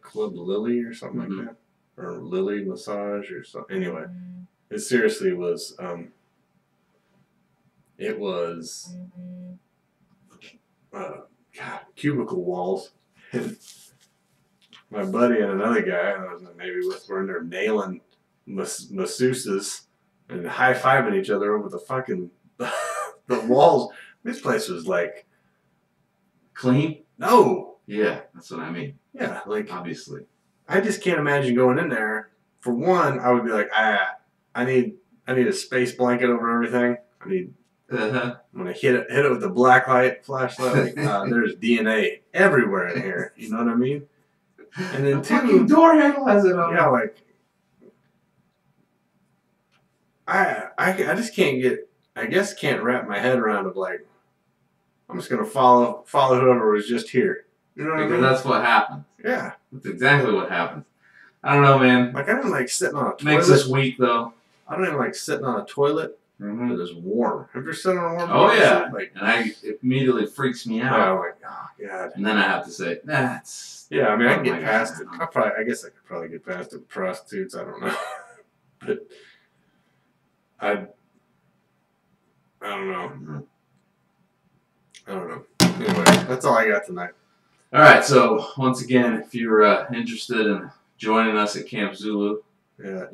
Speaker 1: Club Lily or something like that. Or Lily Massage or something. Anyway, it seriously was, it was, God, cubicle walls. My buddy and another guy I was maybe with were in there nailing masseuses and high-fiving each other over the fucking the walls. This place was like
Speaker 2: clean.
Speaker 1: No.
Speaker 2: Yeah, that's what I mean.
Speaker 1: Yeah, like
Speaker 2: obviously.
Speaker 1: I just can't imagine going in there. For one, I would be like, I need a space blanket over everything. I need. I'm gonna hit it with the black light flashlight. Like, there's DNA everywhere in here. You know what I mean? And then
Speaker 2: the fucking door handle has it on.
Speaker 1: Yeah, like I just can't get. I guess can't wrap my head around of like. I'm just gonna follow whoever was just here. You know what I mean?
Speaker 2: Because that's what happened.
Speaker 1: Yeah,
Speaker 2: that's exactly what happened. I don't know, man.
Speaker 1: Like I don't like sitting on a toilet.
Speaker 2: Makes us weak though.
Speaker 1: I don't even like sitting on a toilet. It is warm. Have you ever sat on a warm?
Speaker 2: Oh yeah. Like, and it immediately freaks me out.
Speaker 1: Yeah, I'm like, oh god.
Speaker 2: And then I have to say, that's.
Speaker 1: Yeah, I mean, I can get past it. I guess I could probably get past it with prostitutes. I don't know, but I don't know. I don't know. Anyway, that's all I got tonight.
Speaker 2: All right. So once again, if you're interested in joining us at Camp Zulu,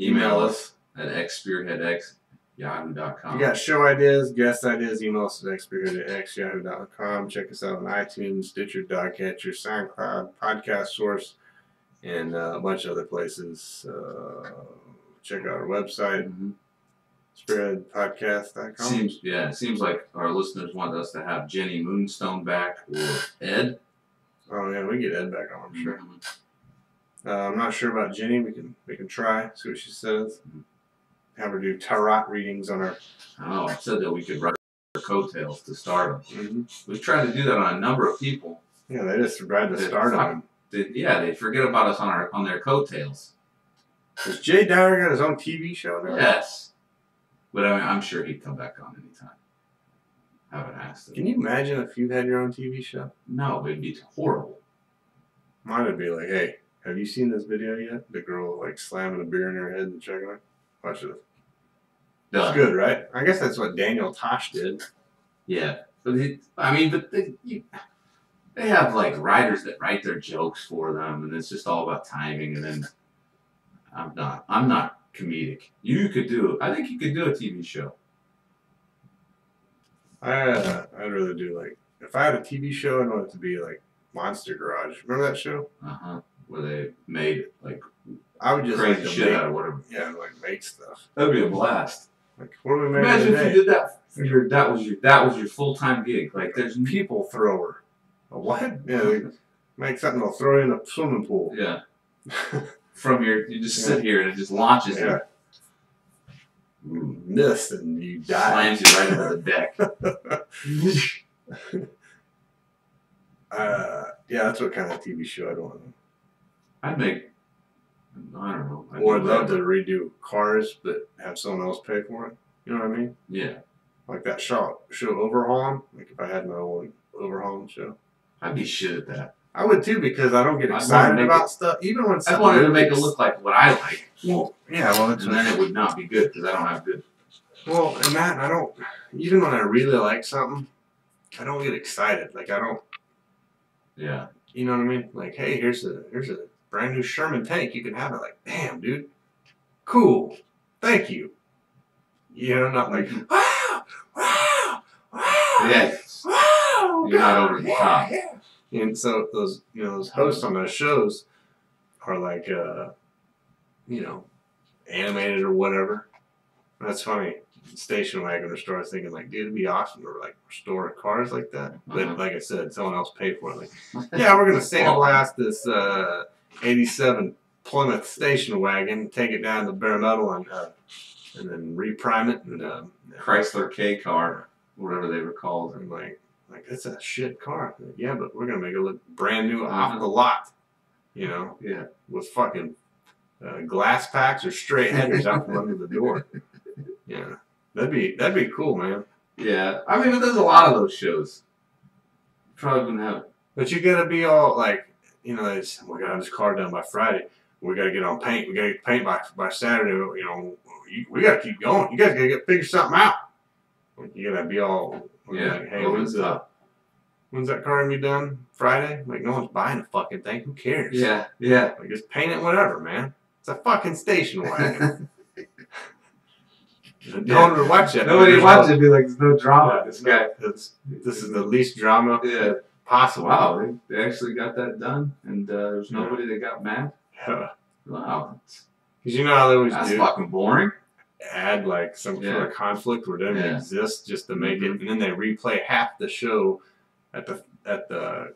Speaker 2: email us at xspearheadx@yahoo.com.
Speaker 1: You got show ideas, guest ideas, email us at xspearheadx@yahoo.com. Check us out on iTunes, Stitcher, Dogcatcher, SoundCloud, Podcast Source, and a bunch of other places. Check out our website. SpearheadPodcast.com.
Speaker 2: It seems like our listeners want us to have Jenny Moonstone back or Ed.
Speaker 1: Oh yeah, we get Ed back on, I'm sure. I'm not sure about Jenny. We can try, see what she says. Have her do tarot readings on her.
Speaker 2: Oh, I said that we could write her coattails to start them. We've tried to do that on a number of people.
Speaker 1: Yeah, they just ride the start on them.
Speaker 2: They forget about us on their coattails.
Speaker 1: Has Jay Dyer got his own TV show now?
Speaker 2: Yes. But I mean, I'm sure he'd come back on anytime. I haven't asked him.
Speaker 1: Can you imagine if you had your own TV show?
Speaker 2: No, it'd be horrible.
Speaker 1: Mine would be like, hey, have you seen this video yet? The girl like slamming a beer in her head and checking it. Watch it. It's good, right? I guess that's what Daniel Tosh did.
Speaker 2: Yeah. But they have like writers that write their jokes for them, and it's just all about timing. And then I'm not comedic. I think you could do a TV show.
Speaker 1: I'd rather do like, if I had a TV show, I'd want it to be like Monster Garage. Remember that show?
Speaker 2: Where they made like
Speaker 1: I would just
Speaker 2: crazy shit out of whatever.
Speaker 1: Yeah, like make stuff.
Speaker 2: That'd be a blast.
Speaker 1: Like what do we make?
Speaker 2: Imagine if you did that. That was your full-time gig. Like there's
Speaker 1: people thrower. A what? Yeah, like, make something they'll throw you in a swimming pool.
Speaker 2: Yeah. You just sit here and it just launches you.
Speaker 1: Miss and you die.
Speaker 2: Slams you right into the deck.
Speaker 1: Yeah, that's what kind of TV show I'd want.
Speaker 2: I'd make. I don't know.
Speaker 1: Or I'd love to redo Cars, but have someone else pay for it. You know what I mean?
Speaker 2: Yeah.
Speaker 1: Like that show Overhaul. Like if I had my own Overhaul show.
Speaker 2: I'd be shit at that.
Speaker 1: I would too, because I don't get excited about stuff. Even when
Speaker 2: I wanted to make it look like what I like.
Speaker 1: Well, yeah, well,
Speaker 2: and then it would not be good because I don't have good.
Speaker 1: Well, and that I don't. Even when I really like something, I don't get excited. Like I don't.
Speaker 2: Yeah.
Speaker 1: You know what I mean? Like, hey, here's a brand new Sherman tank. You can have it. Like, damn, dude, cool, thank you. You know, not like wow, wow, wow.
Speaker 2: Yeah.
Speaker 1: Wow.
Speaker 2: You're not over the top.
Speaker 1: Yeah. And so those hosts on those shows are like, animated or whatever. That's funny. Station wagon restore. I was thinking like, dude, it'd be awesome to like restore cars like that. But like I said, someone else paid for it. Like, yeah, we're gonna sandblast this '87 Plymouth station wagon, take it down to bare metal, and then reprime it. And
Speaker 2: Chrysler K car, whatever they were called.
Speaker 1: I'm like that's a shit car. Like, yeah, but we're gonna make it look brand new off the lot. You know,
Speaker 2: Yeah,
Speaker 1: with fucking glass packs or straight headers out from under the door. Yeah, that'd be cool, man.
Speaker 2: yeah. I mean, but there's a lot of those shows. Probably wouldn't have.
Speaker 1: But you gotta be all like, you know, it's, we gotta have this car done by Friday. We gotta get on paint. We gotta get paint by Saturday. You know, we gotta keep going. You guys gotta figure something out. You gotta be all like, hey, when's that car gonna be done? Friday? Like, no one's buying a fucking thing. Who cares?
Speaker 2: Yeah, yeah.
Speaker 1: Like, just paint it, whatever, man. It's a fucking station wagon. Don't even watch it.
Speaker 2: Nobody watches it. Be like, there's no drama. This guy.
Speaker 1: This is the least drama possible.
Speaker 2: Wow, they actually got that done, and there's nobody that got mad.
Speaker 1: Yeah.
Speaker 2: Wow,
Speaker 1: Because you know how they always
Speaker 2: that's
Speaker 1: do.
Speaker 2: fucking boring.
Speaker 1: Add like some sort of conflict where it doesn't exist just to make it, and then they replay half the show at the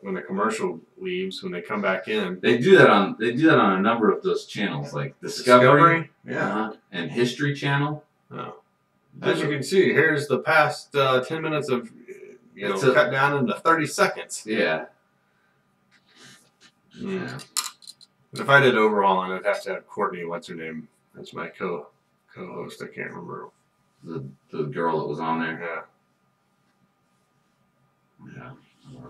Speaker 1: when the commercial leaves, when they come back in.
Speaker 2: They do that on a number of those channels, like Discovery, and History Channel.
Speaker 1: Oh. As you can see, here's the past 10 minutes of cut down into 30 seconds.
Speaker 2: Yeah.
Speaker 1: Yeah. But if I did overhauling, I'd have to have Courtney, what's her name? That's my co-host. I can't remember.
Speaker 2: The girl that was on there.
Speaker 1: Yeah.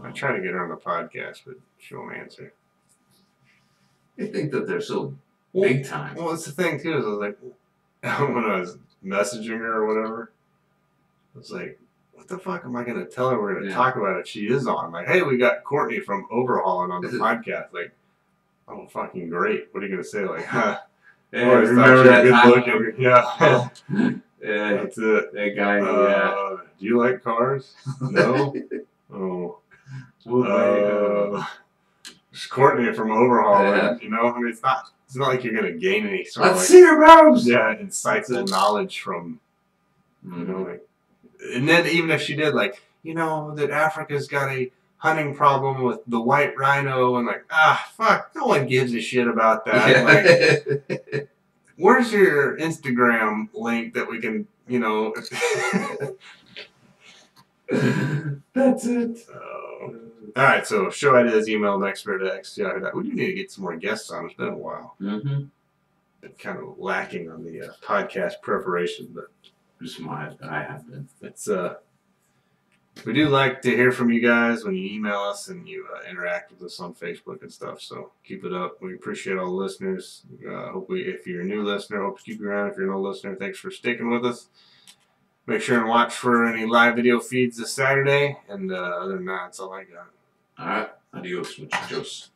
Speaker 1: I try to get her on the podcast, but she won't answer.
Speaker 2: They think that they're so big time.
Speaker 1: Well, it's the thing too. Is I was like, when I was messaging her or whatever, I was like, what the fuck am I going to tell her we're going to talk about if she is on? I'm like, hey, we got Courtney from Overhauling on the podcast. Like, oh, fucking great. What are you going to say? Like, huh?
Speaker 2: Yeah, remember that
Speaker 1: good
Speaker 2: time?
Speaker 1: looking. Yeah.
Speaker 2: Yeah.
Speaker 1: That's it.
Speaker 2: That guy.
Speaker 1: Do you like cars? No? Oh. It's Courtney from Overhauling. You know, I mean, it's not like you're going to gain any sort
Speaker 2: Let's
Speaker 1: of
Speaker 2: see your boobs.
Speaker 1: Yeah, insightful knowledge from, you know, like, and then even if she did, like, you know, that Africa's got a hunting problem with the white rhino, and like, fuck, no one gives a shit about that.
Speaker 2: Yeah.
Speaker 1: Like, where's your Instagram link that we can, you know?
Speaker 2: That's it.
Speaker 1: All right, so show ideas, email nextbird@yahoo.com. We do need to get some more guests on. It's been a while.
Speaker 2: Mm-hmm.
Speaker 1: Been kind of lacking on the podcast preparation, but
Speaker 2: I have been.
Speaker 1: It's we do like to hear from you guys when you email us and you interact with us on Facebook and stuff. So keep it up. We appreciate all the listeners. Hopefully, if you're a new listener, hope to keep you around. If you're an old listener, thanks for sticking with us. Make sure and watch for any live video feeds this Saturday. And other than that, that's all I got.
Speaker 2: All right. Adios, muchachos.